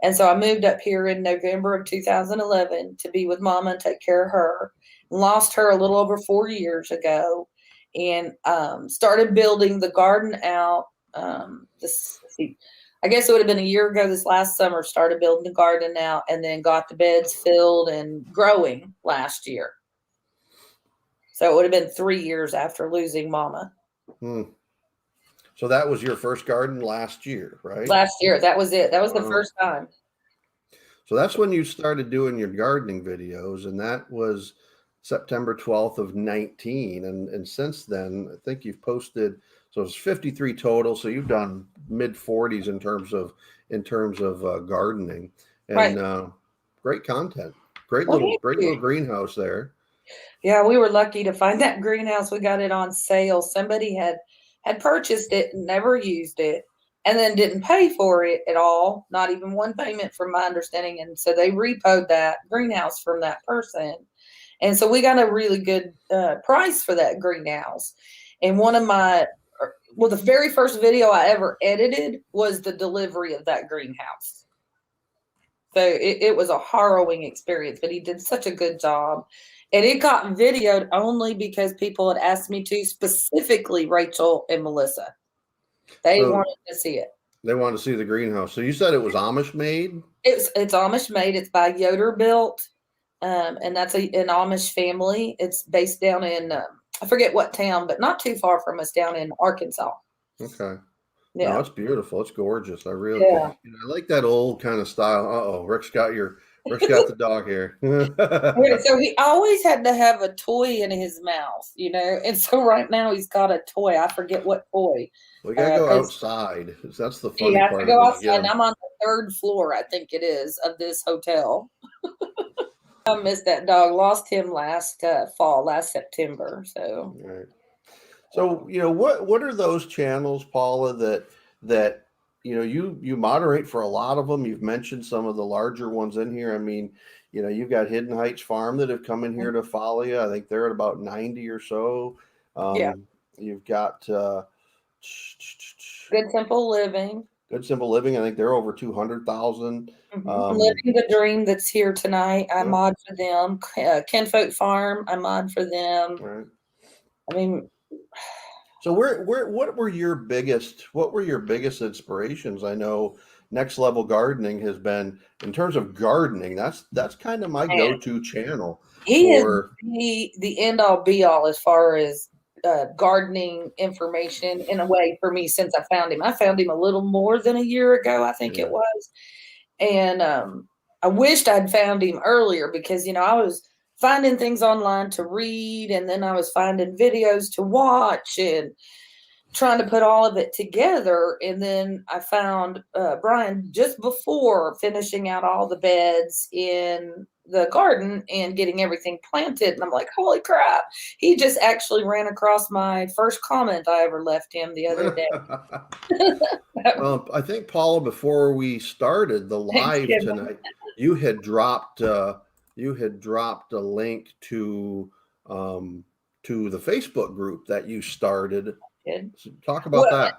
and so I moved up here in November of 2011 to be with Mama and take care of her. Lost her a little over 4 years ago. And started building the garden out. I guess it would have been a year ago this last summer, started building the garden out, and then got the beds filled and growing last year. So it would have been 3 years after losing Mama. So that was your first garden last year, right? Last year. That was it. That was the first time. So that's when you started doing your gardening videos, and that was September 12th of 19. And since then, I think you've posted, so it's 53 total. So you've done mid 40s in terms of gardening, and great content, great little greenhouse there. Yeah, we were lucky to find that greenhouse. We got it on sale. Somebody had purchased it and never used it, and then didn't pay for it at all, not even one payment from my understanding. And so they repoed that greenhouse from that person. And so we got a really good price for that greenhouse. And one of my, well, the very first video I ever edited was the delivery of that greenhouse. So it was a harrowing experience, but he did such a good job. And it got videoed only because people had asked me to, specifically Rachel and Melissa. They wanted to see it. They wanted to see the greenhouse. So you said it was Amish made? It's Amish made. It's by Yoder Built. And that's an Amish family. It's based down in, I forget what town, but not too far from us, down in Arkansas. Okay. Yeah. No, it's beautiful. It's gorgeous. I really, I like that old kind of style. Uh-oh, Rick's got the dog here. So he always had to have a toy in his mouth, you know, and so right now he's got a toy. I forget what toy. We gotta go outside. That's the funny part. To go outside. And I'm on the 3rd floor, I think it is, of this hotel. I missed that dog. Lost him last September. So. Right. So, you know, what are those channels, Paulla, that you know, you moderate for a lot of them? You've mentioned some of the larger ones in here. I mean, you know, you've got Hidden Heights Farm that have come in here to follow you. I think they're at about 90 or so. You've got Good Simple Living. Good Simple Living. I think they're over 200,000. Living the Dream that's here tonight. I mod for them. Kinfolk Farm. I mod for them. Right. I mean. So what were your biggest inspirations? I know Next Level Gardening has been, in terms of gardening, that's kind of my go-to channel. He is the end all be all as far as gardening information, in a way, for me, since I found him. I found him a little more than a year ago, I think it was. And I wished I'd found him earlier, because, you know, I was finding things online to read, and then I was finding videos to watch and trying to put all of it together. And then I found Brian just before finishing out all the beds in the garden and getting everything planted. And I'm like, holy crap. He just actually ran across my first comment I ever left him the other day. I think, Paulla, before we started the live tonight, you had dropped a link to the Facebook group that you started. So talk about that.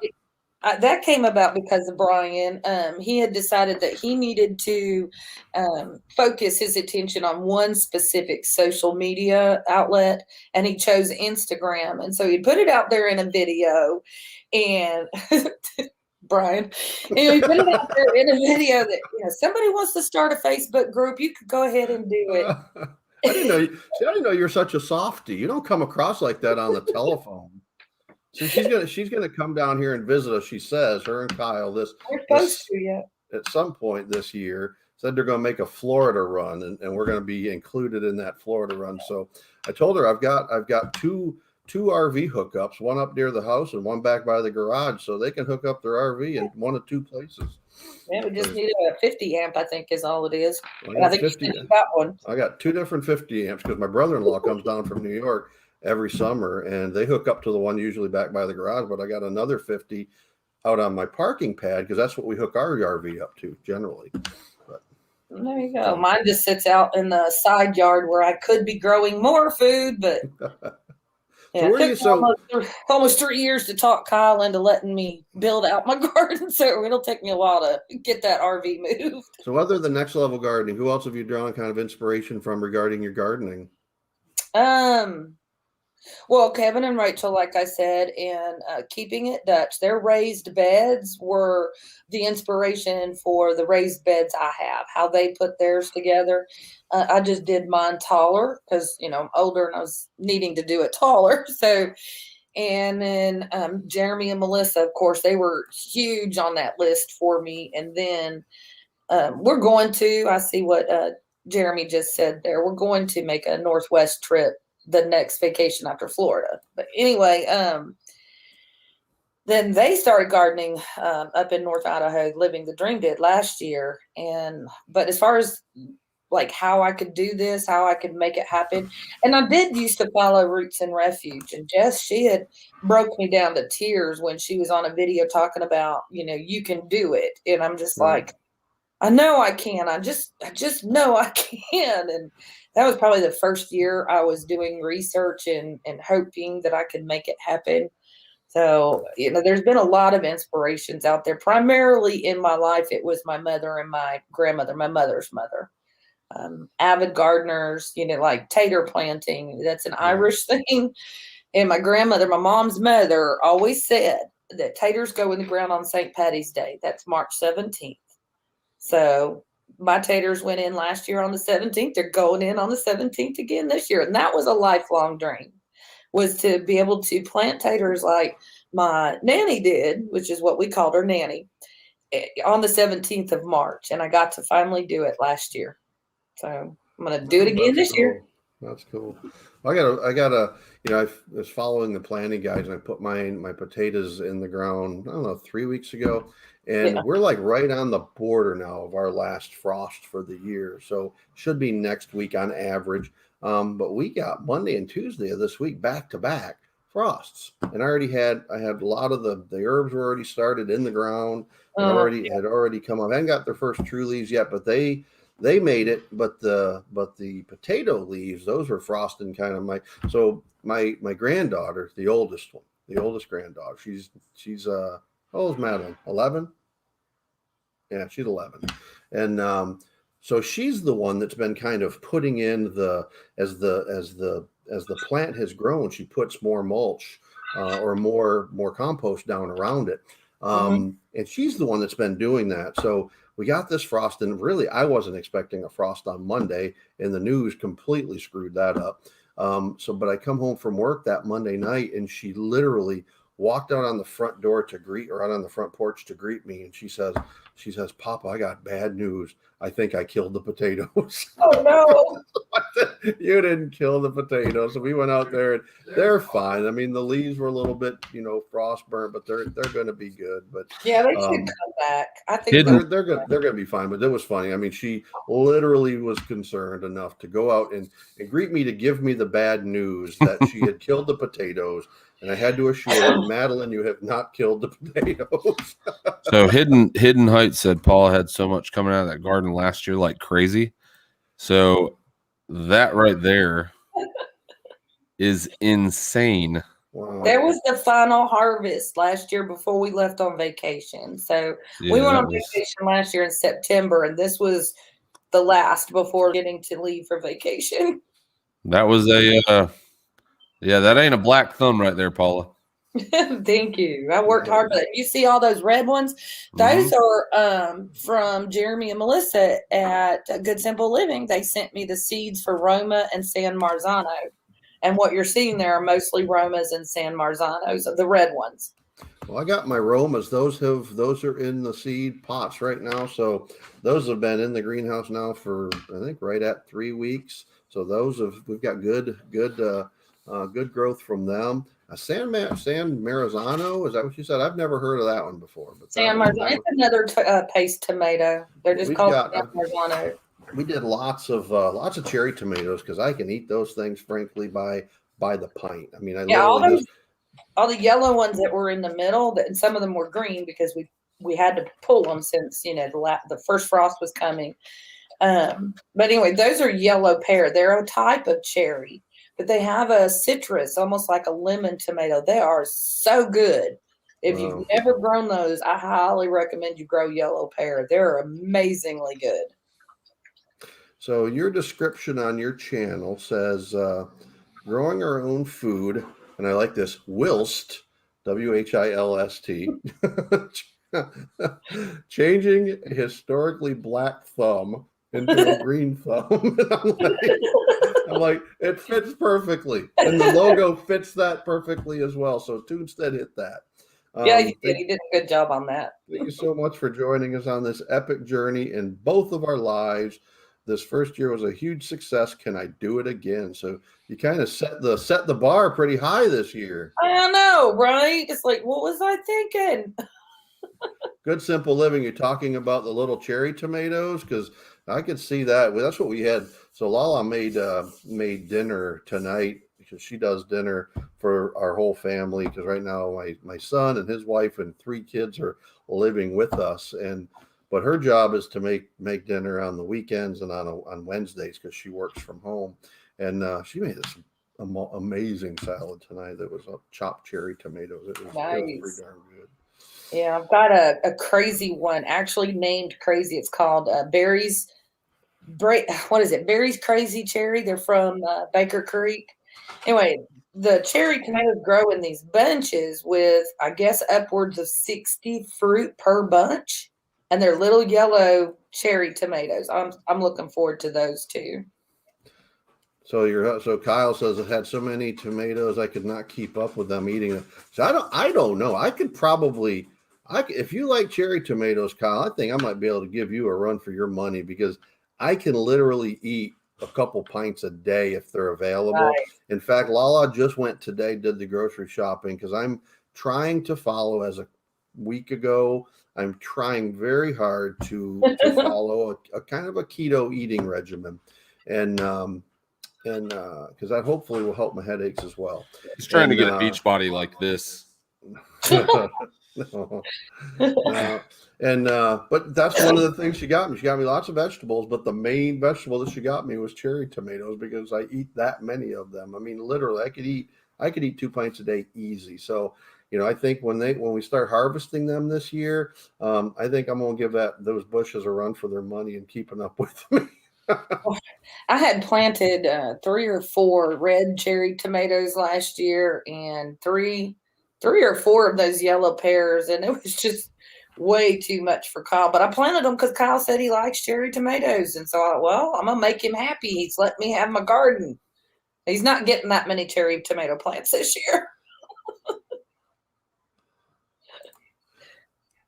That came about because of Brian. He had decided that he needed to focus his attention on one specific social media outlet, and he chose Instagram. And so he put it out there in a video, and Brian, he put it out there in a video that, you know, somebody wants to start a Facebook group, you could go ahead and do it. I didn't know you're such a softie. You don't come across like that on the telephone. So she's gonna come down here and visit us. She says, her and Kyle, at some point this year, said they're gonna make a Florida run, and we're gonna be included in that Florida run. So I told her I've got two RV hookups, one up near the house and one back by the garage, so they can hook up their RV in one of two places. Yeah, we just need a 50 amp, I think, is all it is. I think 50, you got one. I got 2 different 50 amps because my brother-in-law comes down from New York every summer, and they hook up to the one usually back by the garage, but I got another 50 out on my parking pad, because that's what we hook our RV up to generally. But there you go. Mine just sits out in the side yard where I could be growing more food, but yeah, it took almost 3 years to talk Kyle into letting me build out my garden, so it'll take me a while to get that RV moved. So other than Next Level Gardening, who else have you drawn kind of inspiration from regarding your gardening? Well, Kevin and Rachel, like I said, and Keeping It Dutch, their raised beds were the inspiration for the raised beds I have, how they put theirs together. I just did mine taller because, you know, I'm older and I was needing to do it taller. So, and then Jeremy and Melissa, of course, they were huge on that list for me. And then we're going to, I see what Jeremy just said there, we're going to make a Northwest trip the next vacation after Florida. But anyway, then they started gardening up in North Idaho. Living the Dream did last year. But as far as like how I could do this, how I could make it happen, and I did used to follow Roots and Refuge, and Jess, she had broke me down to tears when she was on a video talking about, you know, you can do it. And I'm just like, I know I can. I just know I can. And that was probably the first year I was doing research and hoping that I could make it happen. So, there's been a lot of inspirations out there. Primarily in my life, it was my mother and my grandmother, my mother's mother. Avid gardeners, like tater planting. That's an Irish thing. And my grandmother, my mom's mother, always said that taters go in the ground on St. Patty's Day. That's March 17th. So my taters went in last year on the 17th. They're going in on the 17th again this year. And that was a lifelong dream, was to be able to plant taters like my nanny did, which is what we called her nanny, on the 17th of March. And I got to finally do it last year. So I'm going to do it again this year. That's cool. I was following the planting guides, and I put my potatoes in the ground, I don't know, 3 weeks ago. And we're like right on the border now of our last frost for the year. So should be next week on average. But we got Monday and Tuesday of this week back to back frosts. And I had a lot of the herbs were already started in the ground. Had already come up. I hadn't got their first true leaves yet, but they made it. But the potato leaves, those were frosting kind of my granddaughter, the oldest granddaughter. She's how old is Madeline? 11? Yeah, she's 11. And so she's the one that's been kind of putting in as the plant has grown, she puts more mulch or more compost down around it. And she's the one that's been doing that. So we got this frost, and really I wasn't expecting a frost on Monday, and the news completely screwed that up. But I come home from work that Monday night, and she literally walked out on the front door out on the front porch to greet me. And she says, "Papa, I got bad news. I think I killed the potatoes." Oh no. You didn't kill the potatoes. So we went out there, and they're fine. I mean, the leaves were a little bit, frost burnt, but they're going to be good. But yeah, they should come back. I think they're good. They're going to be fine. But it was funny. I mean, she literally was concerned enough to go out and greet me, to give me the bad news that she had killed the potatoes. And I had to assure her, "Madeline, you have not killed the potatoes." So Hidden Heights said Paula had so much coming out of that garden last year like crazy. So that right there is insane. Wow. That was the final harvest last year before we left on vacation. So we went on vacation last year in September, and this was the last before getting to leave for vacation. That was that ain't a black thumb right there, Paula. Thank you. I worked hard for that. You see all those red ones? Those are from Jeremy and Melissa at Good Simple Living. They sent me the seeds for Roma and San Marzano. And what you're seeing there are mostly Romas and San Marzanos, the red ones. Well, I got my Romas. Those are in the seed pots right now. So those have been in the greenhouse now for, I think, right at 3 weeks. So we've got good growth from them. San Marzano, is that what you said? I've never heard of that one before. But San Marzano, it's another paste tomato. They're just called San Marzano. We did lots of cherry tomatoes, because I can eat those things, frankly, by the pint. I mean, all the yellow ones that were in the middle, and some of them were green because we had to pull them since the first frost was coming. But anyway, those are yellow pear. They're a type of cherry, but they have a citrus, almost like a lemon tomato. They are so good. If you've never grown those, I highly recommend you grow yellow pear. They're amazingly good. So your description on your channel says, growing our own food, and I like this, whilst, WHILST, changing a historically black thumb into a green thumb. I'm like, it fits perfectly. And the logo fits that perfectly as well. So Toonstead hit that. Yeah, you did. You did a good job on that. Thank you so much for joining us on this epic journey in both of our lives. This first year was a huge success. Can I do it again? So you kind of set the bar pretty high this year. I know, right? It's like, what was I thinking? Good Simple Living. You're talking about the little cherry tomatoes, because I could see that. Well, that's what we had. So Lala made dinner tonight, because she does dinner for our whole family. Because right now my son and his wife and 3 kids are living with us, and but her job is to make dinner on the weekends and on Wednesdays because she works from home. And she made this amazing salad tonight that was chopped cherry tomatoes. It was pretty darn good. Yeah, I've got a crazy one, actually named crazy. It's called Berries. What is it? Berries Crazy Cherry. They're from Baker Creek. Anyway, the cherry tomatoes grow in these bunches with, I guess, upwards of 60 fruit per bunch, and they're little yellow cherry tomatoes. I'm looking forward to those too. So Kyle says it had so many tomatoes I could not keep up with them eating them. So I don't know. I could probably if you like cherry tomatoes, Kyle, I think I might be able to give you a run for your money because I can literally eat a couple pints a day if they're available. Right. In fact, Lala just went today, did the grocery shopping because I'm trying to follow as a week ago. I'm trying very hard to follow a kind of a keto eating regimen. And because that hopefully will help my headaches as well. He's trying to get a beach body like this. No. But that's one of the things she got me. She got me lots of vegetables, but the main vegetable that she got me was cherry tomatoes because I eat that many of them. I mean, literally, I could eat 2 pints a day easy. So, I think when we start harvesting them this year, I think I'm gonna give those bushes a run for their money and keeping up with me. I had planted 3 or 4 red cherry tomatoes last year and 3 or 4 of those yellow pears, and it was just way too much for Kyle. But I planted them because Kyle said he likes cherry tomatoes, and so I thought, well, I'm gonna make him happy. He's let me have my garden. He's not getting that many cherry tomato plants this year.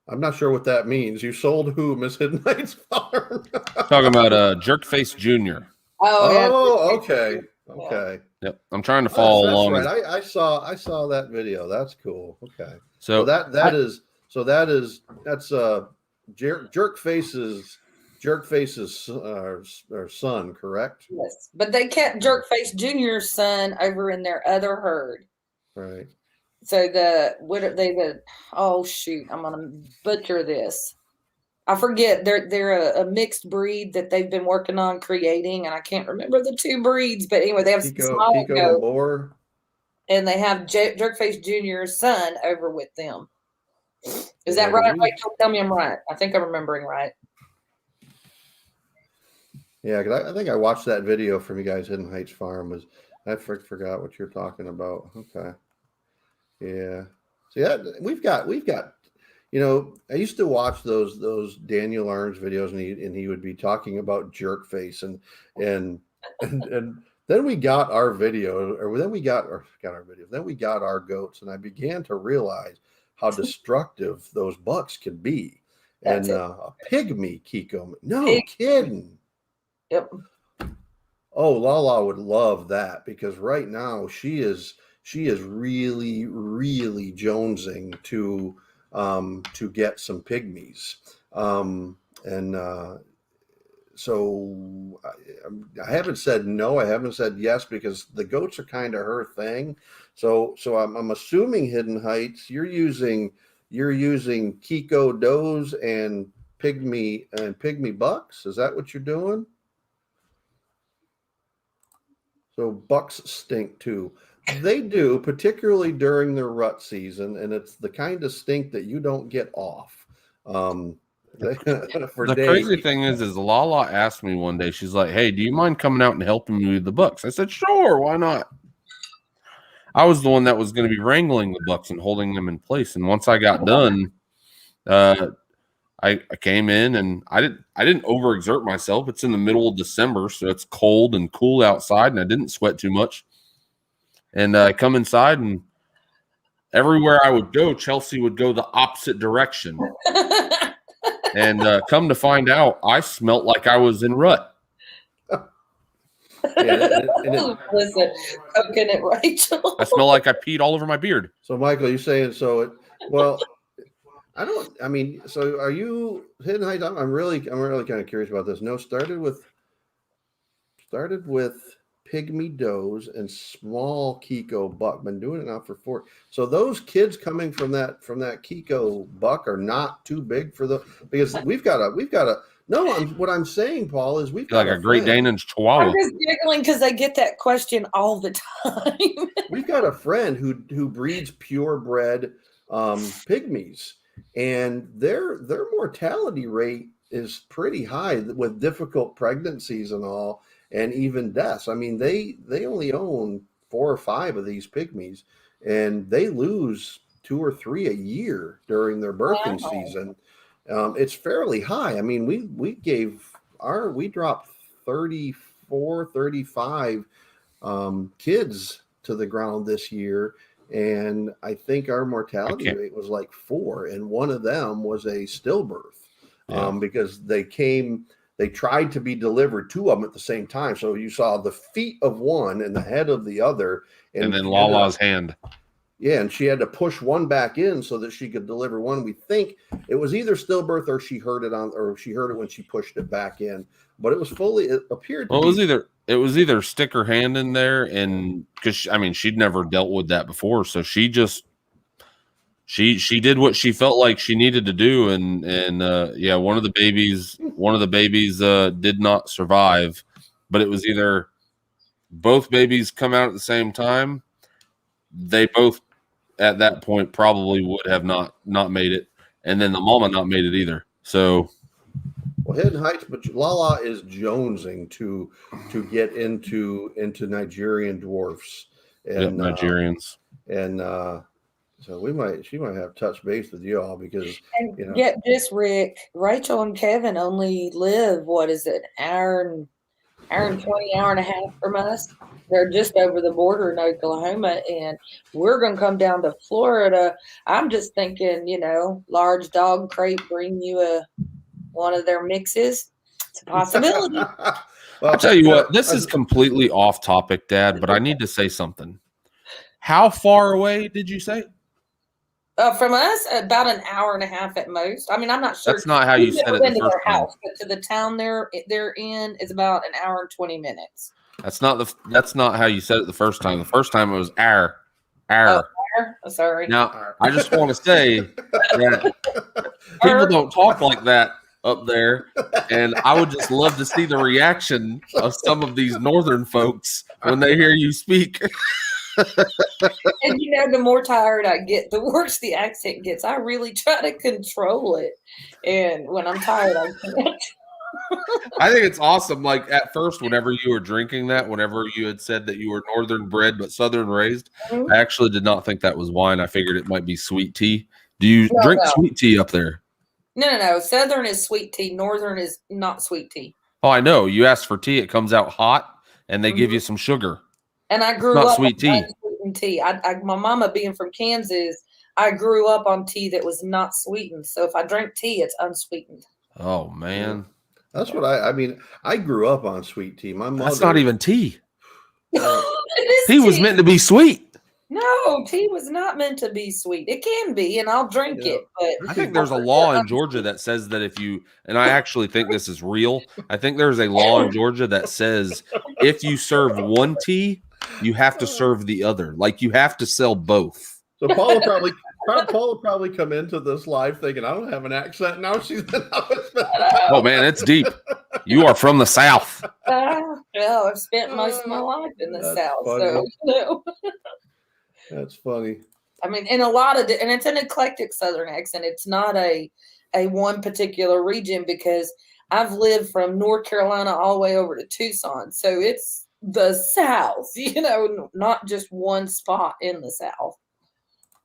I'm not sure what that means. You sold who, Miss Hidden Heights Farm? Talking about Jerkface Jr. Oh, okay. Okay. Yep. I'm trying to follow along. That's right. I saw that video. That's cool. Okay. So that's Jerkface's son, correct? Yes. But they kept Jerkface Jr.'s son over in their other herd. Right. So oh shoot, I'm gonna butcher this. I forget. They're a mixed breed that they've been working on creating, and I can't remember the 2 breeds. But anyway, they have Pico and they have Jerkface Jr.'s son over with them. Is that right? Rachel, tell me I'm right. I think I'm remembering right. Yeah, because I think I watched that video from you guys, Hidden Heights Farm. I forgot what you're talking about. Okay. Yeah. See that we've got. I used to watch those Daniel Arns videos, and he would be talking about Jerkface, and then we got our video, then we got our goats, and I began to realize how destructive those bucks can be. And a pygmy, Kiko, no kidding. Yep. Oh, Lala would love that because right now she is really, really jonesing to get some pygmies. So I haven't said no. I haven't said yes because the goats are kind of her thing. So I'm assuming Hidden Heights, you're using Kiko does and pygmy bucks. Is that what you're doing? So bucks stink too. They do, particularly during the rut season, and it's the kind of stink that you don't get off. The crazy thing is Lala asked me one day, she's like, hey, do you mind coming out and helping me with the bucks? I said, sure, why not? I was the one that was going to be wrangling the bucks and holding them in place. And once I got done, I came in and I didn't overexert myself. It's in the middle of December, so it's cold and cool outside, and I didn't sweat too much. And I come inside, and everywhere I would go, Chelsea would go the opposite direction. And come to find out, I smelt like I was in rut. Listen, poking at Rachel. I smell like I peed all over my beard. So, Michael, you're saying well, so are you Hidden Heights? I'm really kind of curious about this. No, started with pygmy does and small Kiko buck. Been doing it now for 4. So those kids coming from that Kiko buck are not too big for because we've got a. No, what I'm saying, Paul, is we've got like a Great Dane and Chihuahua. I'm just giggling because I get that question all the time. We've got a friend who breeds purebred pygmies, and their mortality rate is pretty high with difficult pregnancies and all, and even deaths. I mean, they only own 4 or 5 of these pygmies, and they lose 2 or 3 a year during their birthing season. It's fairly high. I mean, we dropped 34, 35 kids to the ground this year, and I think our mortality rate was like 4, and one of them was a stillbirth. Because they tried to be delivered, 2 of them at the same time. So you saw the feet of one and the head of the other. And then Lala's hand. Yeah, and she had to push one back in so that she could deliver one. We think it was either stillbirth or she heard it when she pushed it back in. But it appeared to be. It was either stick her hand in there, and because she'd never dealt with that before, so she just she did what she felt like she needed to do, and one of the babies did not survive, but it was either both babies come out at the same time. They both at that point probably would have not made it, and then the mama not made it either. So, well, Hidden Heights, but Lala is jonesing to get into Nigerian dwarfs and Nigerians, so she might have touch base with you all because get this, Rick, Rachel and Kevin only live an hour and 20, hour and a half from us. They're just over the border in Oklahoma, and we're going to come down to Florida. I'm just thinking, large dog crate, bring you one of their mixes. It's a possibility. Well, I'll tell you what, this is completely off topic, Dad, but I need to say something. How far away did you say? From us, about an hour and a half at most. I mean, I'm not sure. That's not how you said it the first time. House, but to the town they're in is about an hour and 20 minutes. That's not how you said it the first time. The first time it was hour. Oh, sorry. Now, I just want to say that people don't talk like that up there, and I would just love to see the reaction of some of these northern folks when they hear you speak. And the more tired I get, the worse the accent gets. I really try to control it, and when I'm tired, I can't. I think it's awesome. Like at first, whenever you were drinking that, whenever you had said that you were northern bred but southern raised, I actually did not think that was wine. I figured it might be sweet tea. Do you drink sweet tea up there? No. Southern is sweet tea. Northern is not sweet tea. Oh, I know. You ask for tea, it comes out hot, and they give you some sugar. And I grew up on unsweetened tea. My mama being from Kansas, I grew up on tea that was not sweetened. So if I drink tea, it's unsweetened. Oh man. That's what I grew up on sweet tea. My mother. That's not even tea. Tea was meant to be sweet. No, tea was not meant to be sweet. It can be, and I'll drink it. But I think there's a law in Georgia that says that and I actually think this is real. I think there's a law in Georgia that says if you serve one tea, you have to serve the other. Like you have to sell both. So Paula probably come into this live thinking I don't have an accent. Now she's oh man, it's deep. You are from the South. Well, I've spent most of my life in the South, funny. so That's funny. I mean, in a lot of and it's an eclectic Southern accent. It's not a one particular region because I've lived from North Carolina all the way over to Tucson, so it's the South. Not just one spot in the South.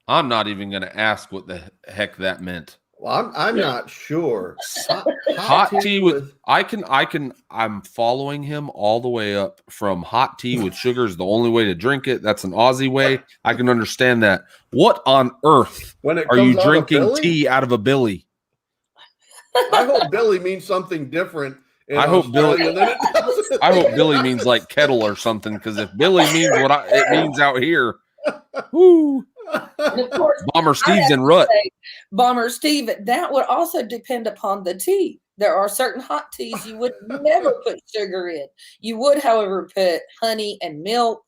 I'm not even going to ask what the heck that meant. Well, I'm not sure. Hot tea with I'm following him all the way up from hot tea with sugar is the only way to drink it. That's an Aussie way. I can understand that. What on earth are you drinking tea out of a billy? I hope Billy means something different. I hope Billy means like kettle or something, because if Billy means what it means out here, whoo. And of course, Bomber Steve's in rut. Bomber Steve, that would also depend upon the tea. There are certain hot teas you would never put sugar in. You would, however, put honey and milk,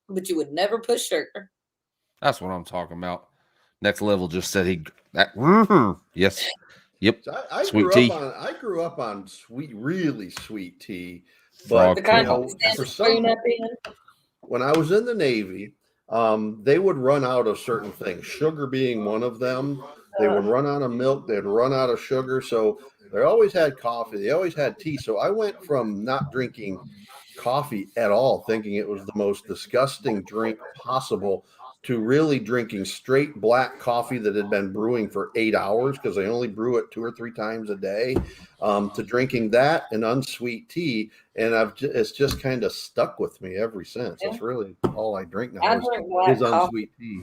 but you would never put sugar. That's what I'm talking about. Next Level just said yes. Yep. So I Sweet grew tea. I grew up on sweet, really sweet tea. Frog But The kind you know, you stand for the spoon some, up in. when I was in the Navy, they would run out of certain things, sugar being one of them. They would run out of milk, they'd run out of sugar. So they always had coffee, they always had tea. So I went from not drinking coffee at all, thinking it was the most disgusting drink possible, to really drinking straight black coffee that had been brewing for 8 hours because they only brew it 2 or 3 times a day, to drinking that and unsweet tea. And it's just kind of stuck with me ever since. Yeah. That's really all I drink now I is drink black unsweet coffee. tea.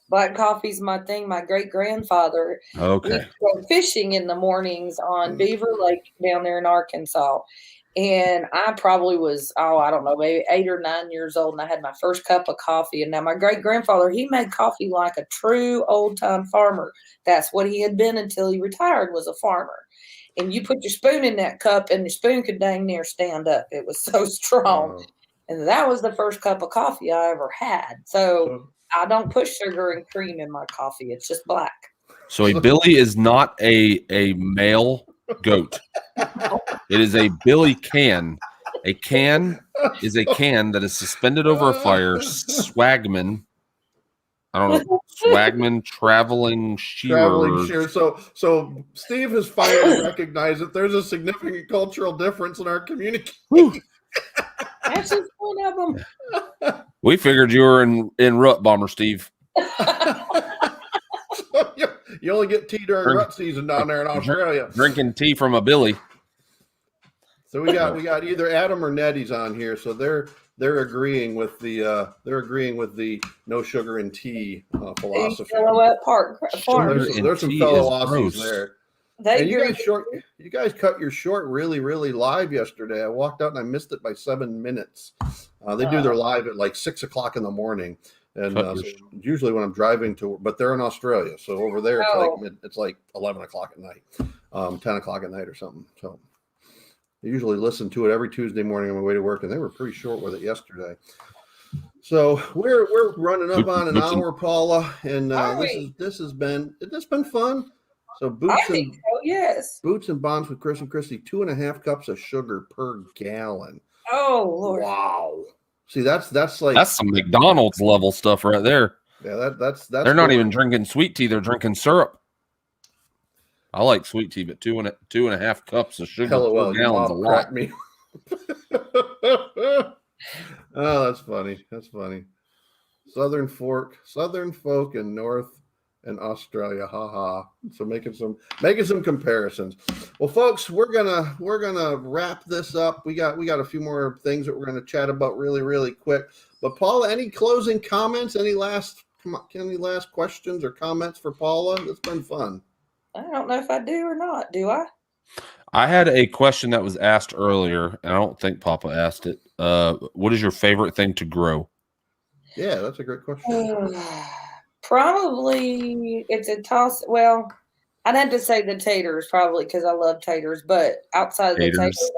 Black coffee's my thing. My great-grandfather, we Okay. used to go fishing in the mornings on Beaver Lake down there in Arkansas. And I probably was, I don't know, maybe 8 or 9 years old, and I had my first cup of coffee. And now my great-grandfather, he made coffee like a true old-time farmer. That's what he had been until he retired, was a farmer. And you put your spoon in that cup, and the spoon could dang near stand up. It was so strong. Wow. And that was the first cup of coffee I ever had. So I don't put sugar and cream in my coffee. It's just black. So a Billy is not a male goat. It is a Billy can. A can is a can that is suspended over a fire. Swagman. I don't know. Swagman traveling shearer. So Steve has finally recognized that there's a significant cultural difference in our communication. That's just one of them. We figured you were in rut, Bomber Steve. You only get tea during rut season down there in Australia. Drinking tea from a Billy. So we got either Adam or Nettie's on here, so they're agreeing with the no sugar in tea philosophy. Silhouette Park Farm. There's some fellow Aussies there. And you guys cut your short really, really live yesterday. I walked out and I missed it by 7 minutes. They do their live at like 6 o'clock in the morning. And so usually when I'm driving but they're in Australia. So over there, it's like 11 o'clock at night, 10 o'clock at night or something. So I usually listen to it every Tuesday morning on my way to work, and they were pretty short with it yesterday. So we're running up on an hour, Paula, and this has been fun. So boots and bonds with Chris and Christy, 2.5 cups of sugar per gallon. Oh Lord! Wow. See, that's some McDonald's level stuff right there. Yeah, that's they're not even drinking sweet tea; they're drinking syrup. I like sweet tea, but 2.5 cups of sugar per gallon's a lot. Me. Oh, that's funny. That's funny. Southern folk in North and Australia, haha. So making some comparisons. Well, folks, we're gonna wrap this up. We got a few more things that we're gonna chat about really, really quick. But Paula, any closing comments? Any last questions or comments for Paula? It's been fun. I don't know if I do or not. Do I? I had a question that was asked earlier, and I don't think Papa asked it. What is your favorite thing to grow? Yeah, that's a great question. Probably it's a toss. Well, I'd have to say the taters, probably, because I love taters. But outside of the taters,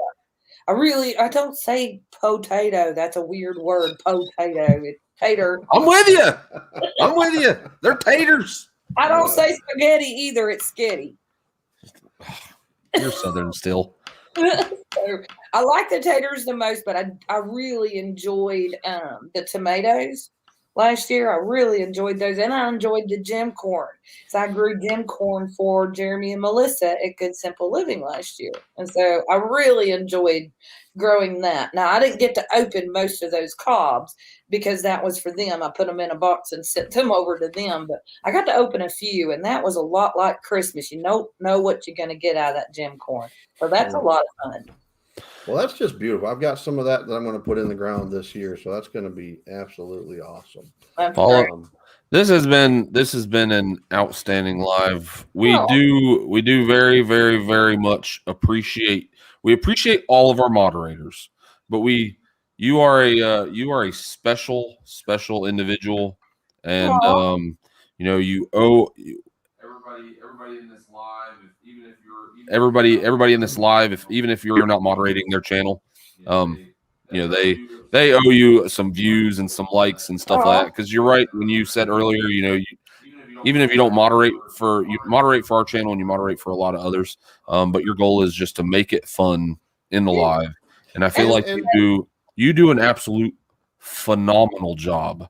I don't say potato. That's a weird word. Potato. It's tater. I'm with you. They're taters. I don't say spaghetti either. It's skitty. You're Southern still. So, I like the taters the most, but I really enjoyed the tomatoes last year. I really enjoyed those, and I enjoyed the gem corn. So I grew gem corn for Jeremy and Melissa at Good Simple Living last year, and so I really enjoyed growing that. Now, I didn't get to open most of those cobs because that was for them. I put them in a box and sent them over to them, but I got to open a few, and that was a lot like Christmas. You know what you're going to get out of that gem corn. So that's a lot of fun. Well, that's just beautiful. I've got some of that I'm going to put in the ground this year, so that's going to be absolutely awesome. This has been an outstanding live. We do very, very, very much appreciate all of our moderators, but you are a special individual, and everybody in this live, even if you're everybody in this live, even if you're not moderating their channel, they owe you some views and some likes and stuff like that. Because you're right when you said earlier, even if you don't moderate for our channel and you moderate for a lot of others, but your goal is just to make it fun in the live. And I feel like you do an absolute phenomenal job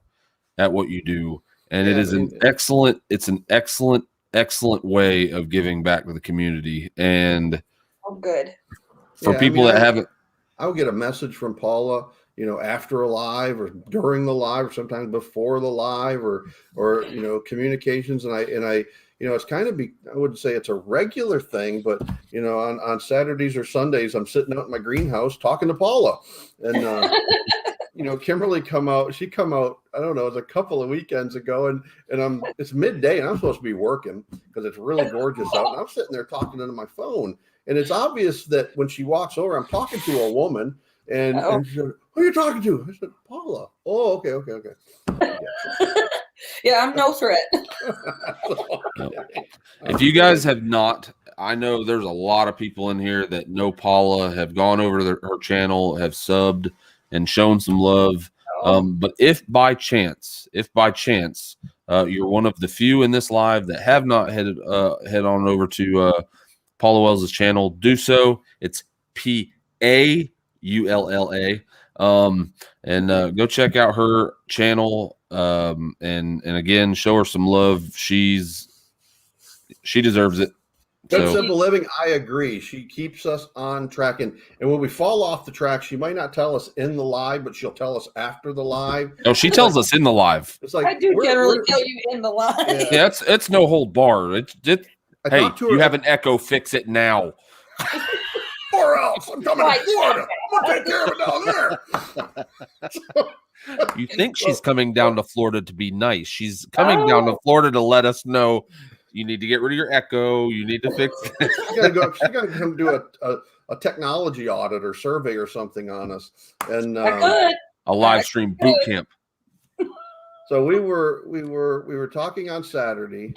at what you do, and it is an excellent way of giving back to the community. And good for people that haven't, I'll get a message from Paulla, after a live or during the live or sometimes before the live or communications. And I it's kind of I wouldn't say it's a regular thing, but on Saturdays or Sundays, I'm sitting out in my greenhouse talking to Paulla, and Kimberly she come out, I don't know, it was a couple of weekends ago, and it's midday and I'm supposed to be working because it's really gorgeous out. And I'm sitting there talking into my phone. And it's obvious that when she walks over, I'm talking to a woman, and she said, "Who are you talking to?" I said, "Paulla." "Oh, okay." Yeah, I'm no threat. If you guys have not, I know there's a lot of people in here that know Paulla, have gone over to her channel, have subbed and shown some love. But if by chance, you're one of the few in this live that have not head on over to Paulla Wells' channel, do so. It's Paulla. And go check out her channel. And again, show her some love. She deserves it. Good Simple Living, I agree. She keeps us on track. And when we fall off the track, she might not tell us in the live, but she'll tell us after the live. No, she tells us in the live. It's like I do generally tell you in the live. Yeah, it's no hold bar. Hey, you have an echo, fix it now. Or else I'm coming to Florida. I'm going to take care of it down there. You think she's coming down to Florida to be nice. She's coming down to Florida to let us know you need to get rid of your echo. You need to fix it. She's got to come do a technology audit or survey or something on us. And a live stream boot camp. So we were talking on Saturday,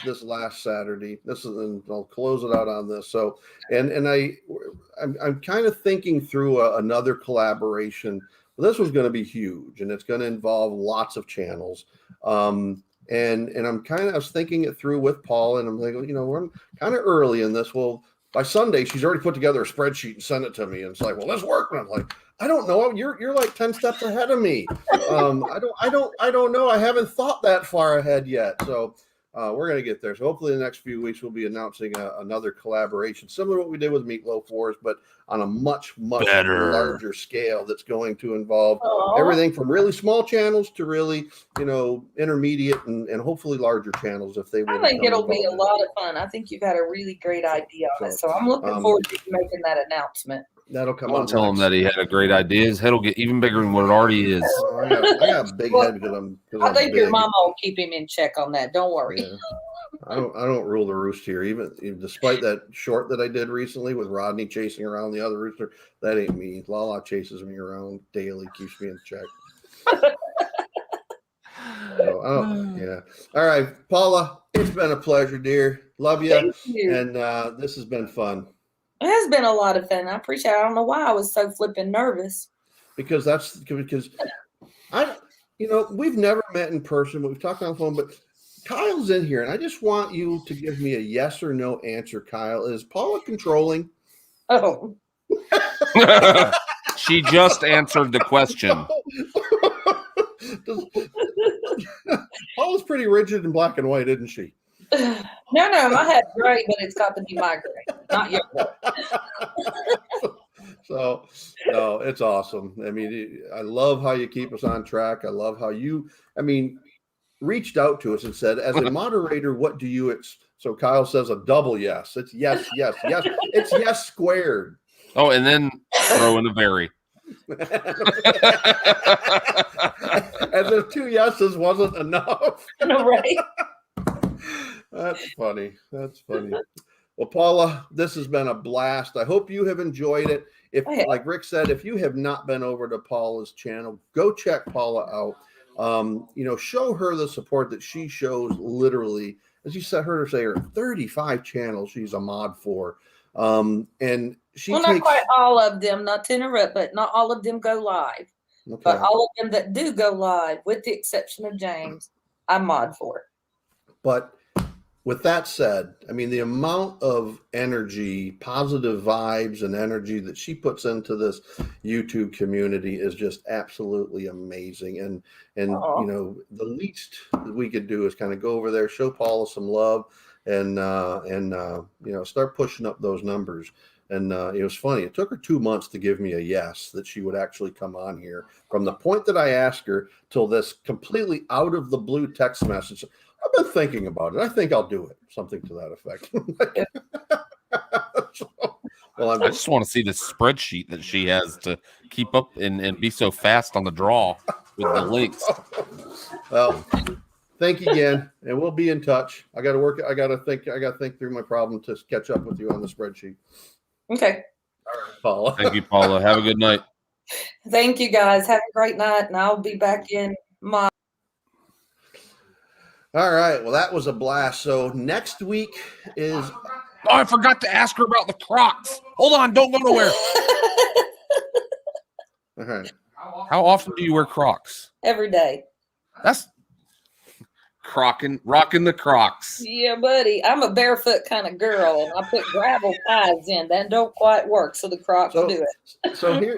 this last Saturday. And I'll close it out on this. So, and I'm kind of thinking through another collaboration. This was going to be huge, and it's going to involve lots of channels. And I was thinking it through with Paul, and I'm thinking, we're kind of early in this. Well, by Sunday, she's already put together a spreadsheet and sent it to me, and it's like, well, let's work. And I'm like, I don't know. You're like 10 steps ahead of me. I don't know. I haven't thought that far ahead yet. So we're going to get there. So hopefully in the next few weeks, we'll be announcing another collaboration, similar to what we did with Meatloaf Wars, but on a much larger scale that's going to involve everything from really small channels to really, intermediate and hopefully larger channels if they will. I think it'll be a lot of fun. I think you've had a really great idea on it. So I'm looking forward to making that announcement. That'll come on. Tell him that he had a great idea. His head will get even bigger than what it already is. I got a big head because I think your mama will keep him in check on that. Don't worry. Yeah. I don't rule the roost here, even despite that short that I did recently with Rodney chasing around the other rooster. That ain't me. Lala chases me around daily, keeps me in check. Yeah. All right, Paulla, it's been a pleasure, dear. Love you. Thank you. And this has been fun. It has been a lot of fun. I appreciate it. I don't know why I was so flipping nervous. Because we've never met in person. We've talked on the phone, but Kyle's in here, and I just want you to give me a yes or no answer, Kyle. Is Paulla controlling? Oh. She just answered the question. Paula's pretty rigid and black and white, isn't she? No, I had gray, but it's got to be my gray, not your gray. So, no, it's awesome. I mean, I love how you keep us on track. I love how you, reached out to us and said, as a moderator, what do you, so Kyle says a double yes. It's yes. It's yes squared. Oh, and then throw in a berry. As if 2 yeses wasn't enough. Right. That's funny. Well, Paulla, this has been a blast. I hope you have enjoyed it. Like Rick said, if you have not been over to Paula's channel, go check Paulla out. Show her the support that she shows literally as you said, heard her say, her 35 channels she's a mod for. And she well, not quite all of them, not to interrupt, but not all of them go live. Okay. But all of them that do go live, with the exception of James, I'm mod for. But with that said, I mean, the amount of energy, positive vibes and energy that she puts into this YouTube community is just absolutely amazing. And you know, the least that we could do is kind of go over there, show Paulla some love, and you know, start pushing up those numbers. And it was funny. It took her 2 months to give me a yes that she would actually come on here. From the point that I asked her till this completely out of the blue text message, I've been thinking about it. I think I'll do it. Something to that effect. I just want to see the spreadsheet that she has to keep up and be so fast on the draw with the links. Well, thank you again, and we'll be in touch. I got to think through my problem to catch up with you on the spreadsheet. Okay. All right, Paulla. Thank you, Paulla. Have a good night. Thank you, guys. Have a great night, and I'll be back in my. All right. Well, that was a blast. So next week is. Oh, I forgot to ask her about the Crocs. Hold on. Don't go nowhere. All right. How often do you wear Crocs? Every day. That's rocking the Crocs. Yeah, buddy. I'm a barefoot kind of girl, and I put gravel ties in. That don't quite work, so the Crocs do it. So here.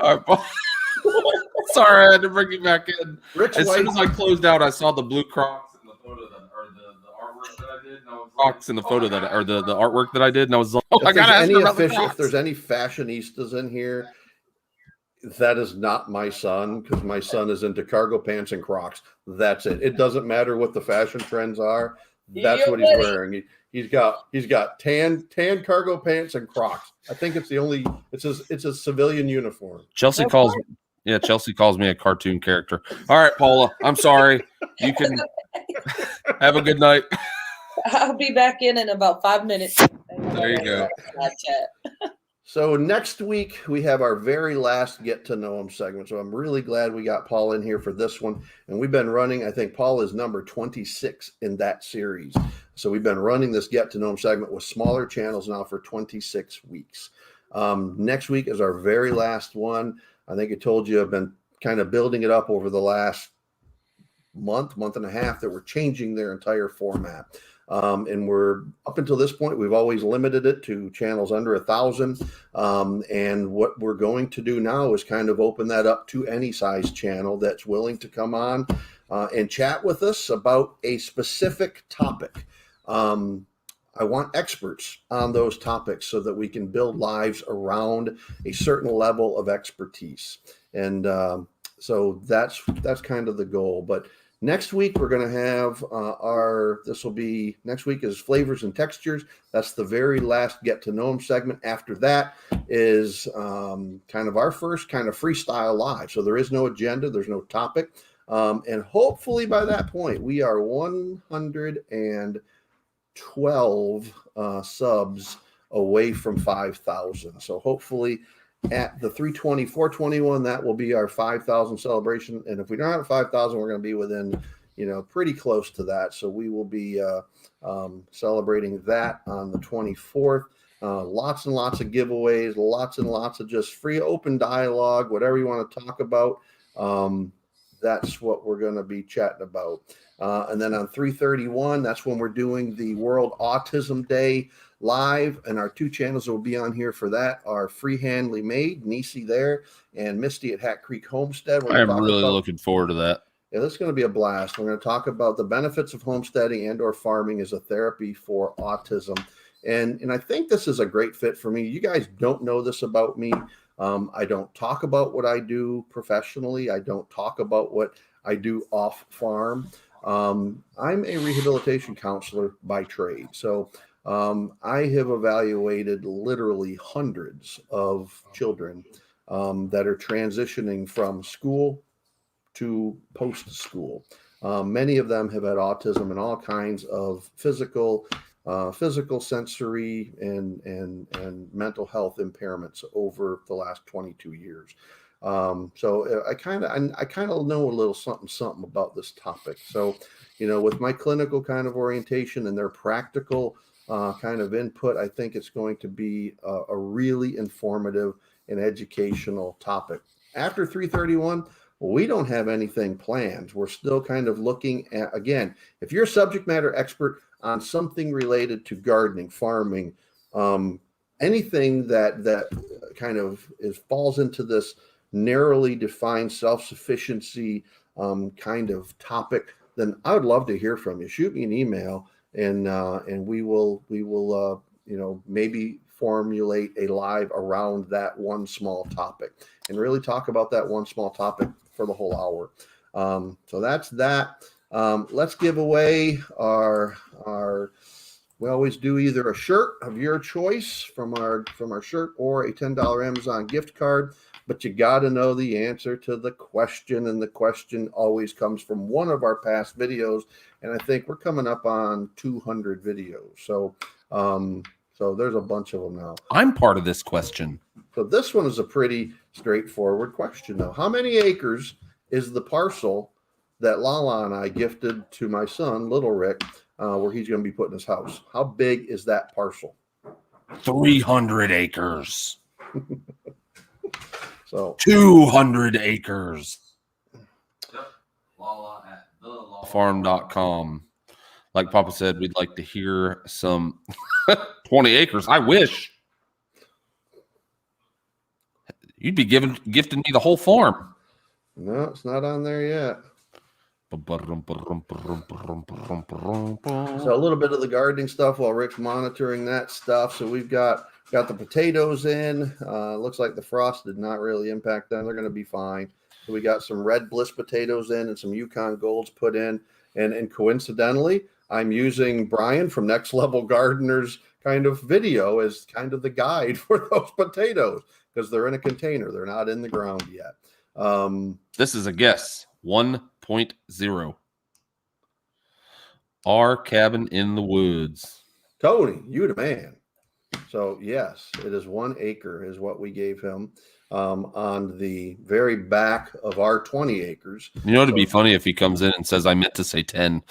Sorry, I had to bring you back in. Rich as White, soon as I closed out, I saw the blue Crocs in the photo the artwork that I did. And I was Crocs in the photo that the artwork that I did, and I was like, oh, I gotta ask her about the Crocs. If there's any fashionistas in here, that is not my son, because my son is into cargo pants and Crocs. That's it. It doesn't matter what the fashion trends are. That's what he's wearing. He's got tan cargo pants and Crocs. I think it's a civilian uniform. Chelsea calls me a cartoon character. All right, Paulla, I'm sorry. You can have a good night. I'll be back in about 5 minutes. There you go. So next week we have our very last Get to Know Him segment. So I'm really glad we got Paulla in here for this one. And we've been running, I think Paulla is number 26 in that series. So we've been running this Get to Know Him segment with smaller channels now for 26 weeks. Next week is our very last one. I think I told you I've been kind of building it up over the last month and a half that we're changing their entire format. And we're up until this point, we've always limited it to channels under 1,000. And what we're going to do now is kind of open that up to any size channel that's willing to come on and chat with us about a specific topic. I want experts on those topics so that we can build lives around a certain level of expertise. And so that's kind of the goal. But next week, we're going to have next week is flavors and textures. That's the very last Get to Know Him segment. After that is kind of our first kind of freestyle live. So there is no agenda. There's no topic. And hopefully by that point, we are 112 subs away from 5,000. So hopefully at the 421, that will be our 5,000 celebration. And if we don't have 5,000, we're going to be within, pretty close to that. So we will be celebrating that on the 24th. Lots and lots of giveaways, lots and lots of just free open dialogue, whatever you want to talk about. That's what we're going to be chatting about. And then on 3/31, that's when we're doing the World Autism Day live. And our two channels that will be on here for that are Freehandly Made, Nisi there, and Misty at Hat Creek Homestead. I'm really looking forward to that. Yeah, this is going to be a blast. We're going to talk about the benefits of homesteading and or farming as a therapy for autism. And I think this is a great fit for me. You guys don't know this about me. I don't talk about what I do professionally. I don't talk about what I do off farm. I'm a rehabilitation counselor by trade. So I have evaluated literally hundreds of children that are transitioning from school to post-school. Many of them have had autism and all kinds of physical, sensory, and mental health impairments over the last 22 years. So I kind of know a little something about this topic. So with my clinical kind of orientation and their practical kind of input, I think it's going to be a really informative and educational topic. After 331, we don't have anything planned. We're still kind of looking at, again, if you're a subject matter expert on something related to gardening, farming, anything that kind of falls into this narrowly defined self-sufficiency kind of topic, then I would love to hear from you. Shoot me an email, and we will maybe formulate a live around that one small topic and really talk about that one small topic for the whole hour. So that's that. Let's give away our we always do either a shirt of your choice from our shirt or a $10 Amazon gift card, but you got to know the answer to the question, and the question always comes from one of our past videos, and I think we're coming up on 200 videos. So there's a bunch of them now. I'm part of this question. So this one is a pretty straightforward question, though. How many acres is the parcel that Lala and I gifted to my son, Little Rick, where he's going to be putting his house? How big is that parcel? 300 acres. So 200 acres. Lala at thelawfarm.com. Like Papa said, we'd like to hear some 20 acres. I wish. You'd be gifting me the whole farm. No, it's not on there yet. So a little bit of the gardening stuff while Rick's monitoring that stuff. So we've got the potatoes in. Looks like the frost did not really impact them. They're going to be fine. So we got some red bliss potatoes in and some Yukon Golds put in. And coincidentally, I'm using Brian from Next Level Gardeners kind of video as kind of the guide for those potatoes because they're in a container. They're not in the ground yet. This is a guess. 1.0. Our cabin in the woods. Tony, you the man. So yes, it is 1 acre is what we gave him on the very back of our 20 acres. You know, it'd be funny if he comes in and says, I meant to say 10.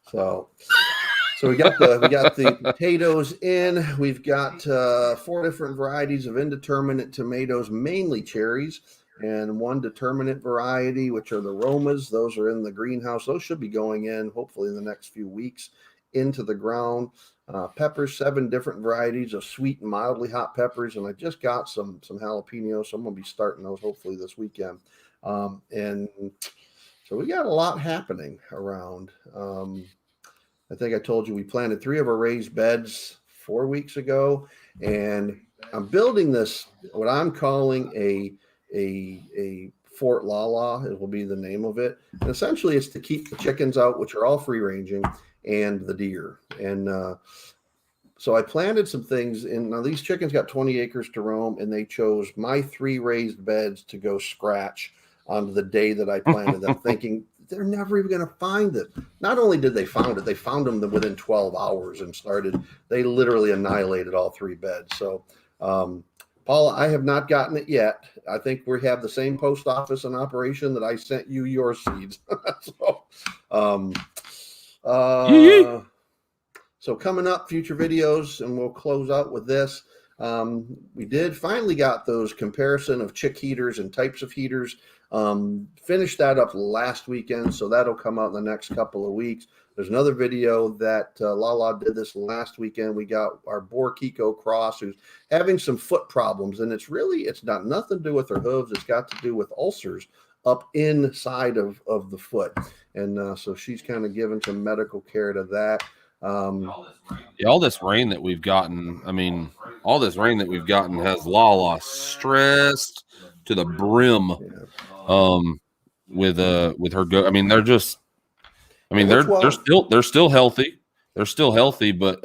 So we got the potatoes in. We've got 4 different varieties of indeterminate tomatoes, mainly cherries, and 1 determinate variety, which are the Romas. Those are in the greenhouse. Those should be going in hopefully in the next few weeks into the ground. Peppers, 7 different varieties of sweet and mildly hot peppers, and I just got some jalapenos, so I'm going to be starting those hopefully this weekend. And so we got a lot happening around. I think I told you we planted 3 of our raised beds 4 weeks ago, and I'm building this, what I'm calling a Fort Lala, it will be the name of it. And essentially it's to keep the chickens out, which are all free ranging, and the deer. And so I planted some things in. Now these chickens got 20 acres to roam, and they chose my 3 raised beds to go scratch on the day that I planted them, thinking they're never even going to find it. Not only did they found it, they found them within 12 hours and they literally annihilated all 3 beds. So, Paula, I have not gotten it yet. I think we have the same post office in operation that I sent you your seeds. So coming up, future videos, and we'll close out with this. We did finally got those comparison of chick heaters and types of heaters. Finished that up last weekend, so that'll come out in the next couple of weeks. There's another video that Lala did this last weekend. We got our Boar Kiko Cross who's having some foot problems, and it's not nothing to do with her hooves. It's got to do with ulcers up inside of the foot, and so she's kind of given some medical care to that. All this rain that we've gotten, has Lala stressed to the brim. With her go. I mean, they're still healthy. They're still healthy, but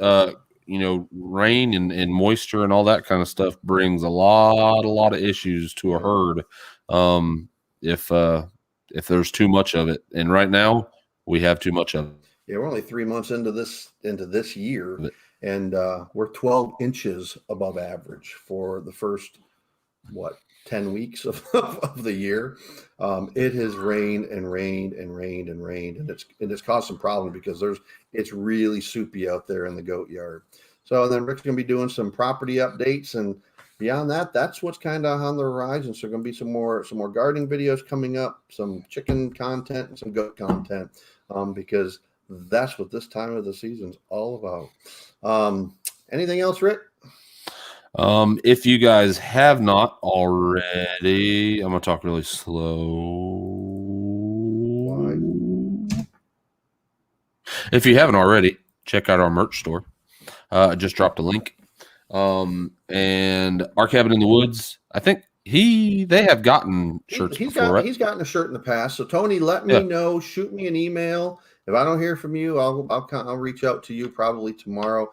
rain and moisture and all that kind of stuff brings a lot of issues to a herd. If there's too much of it, and right now we have too much of it. Yeah, we're only 3 months into this year, and we're 12 inches above average for the first 10 weeks of the year. It has rained and rained and rained and rained, and it's caused some problems because it's really soupy out there in the goat yard. So then Rick's going to be doing some property updates, and beyond that, that's what's kind of on the horizon. So going to be some more gardening videos coming up, some chicken content and some goat content, because that's what this time of the season's all about. Anything else, Rick? If you guys have not already, I'm gonna talk really slow. Why? If you haven't already, check out our merch store. I just dropped a link. And Our Cabin in the Woods, I think they have gotten shirts before, right? He's gotten a shirt in the past. So Tony, let me know. Shoot me an email. If I don't hear from you, I'll reach out to you probably tomorrow.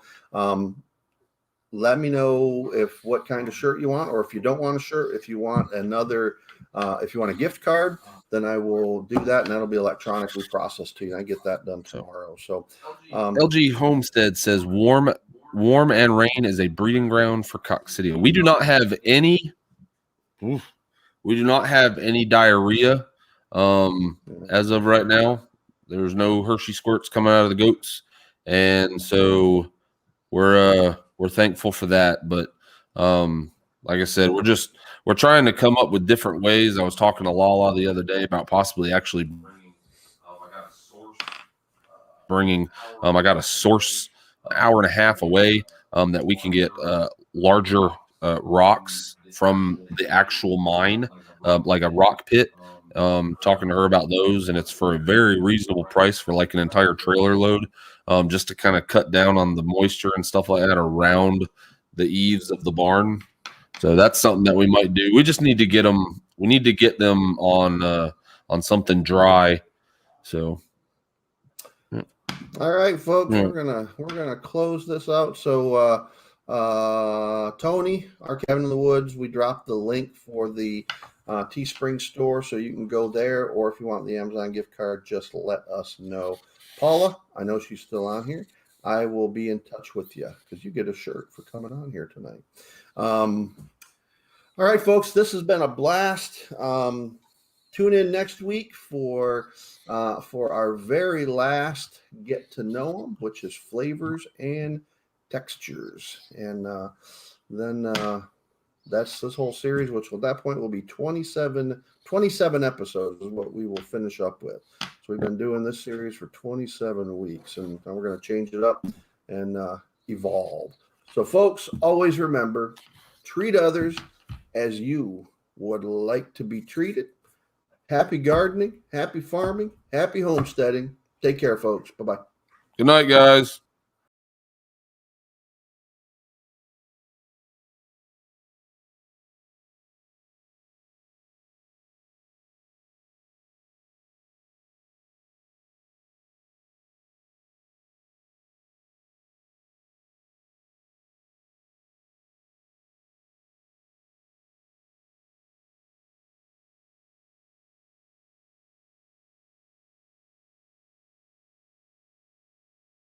Let me know what kind of shirt you want, or if you don't want a shirt, if you want if you want a gift card, then I will do that, and that'll be electronically processed to you. I get that done tomorrow. So LG Homestead says warm and rain is a breeding ground for coccidia. We do not have any. We do not have any diarrhea as of right now. There's no Hershey squirts coming out of the goats, and so we're thankful for that. But like I said, we're trying to come up with different ways. I was talking to Lala the other day about possibly actually bringing. I got a source an hour and a half away that we can get larger rocks from the actual mine, like a rock pit. Talking to her about those, and it's for a very reasonable price for like an entire trailer load, just to kind of cut down on the moisture and stuff like that around the eaves of the barn. So that's something that we might do. We just need to get them. We need to get them on something dry. So, yeah. All right, folks, we're gonna close this out. So, Tony, Our Cabin in the Woods, we dropped the link for the Teespring store, so you can go there, or if you want the Amazon gift card, just let us know. Paula, I know she's still on here. I will be in touch with you because you get a shirt for coming on here tonight. All right, folks, this has been a blast. Tune in next week for our very last get to know them, which is flavors and textures, and then that's this whole series, which at that point will be 27 episodes is what we will finish up with. So we've been doing this series for 27 weeks, and we're going to change it up and evolve. So, folks, always remember, treat others as you would like to be treated. Happy gardening, happy farming, happy homesteading. Take care, folks. Bye-bye. Good night, guys.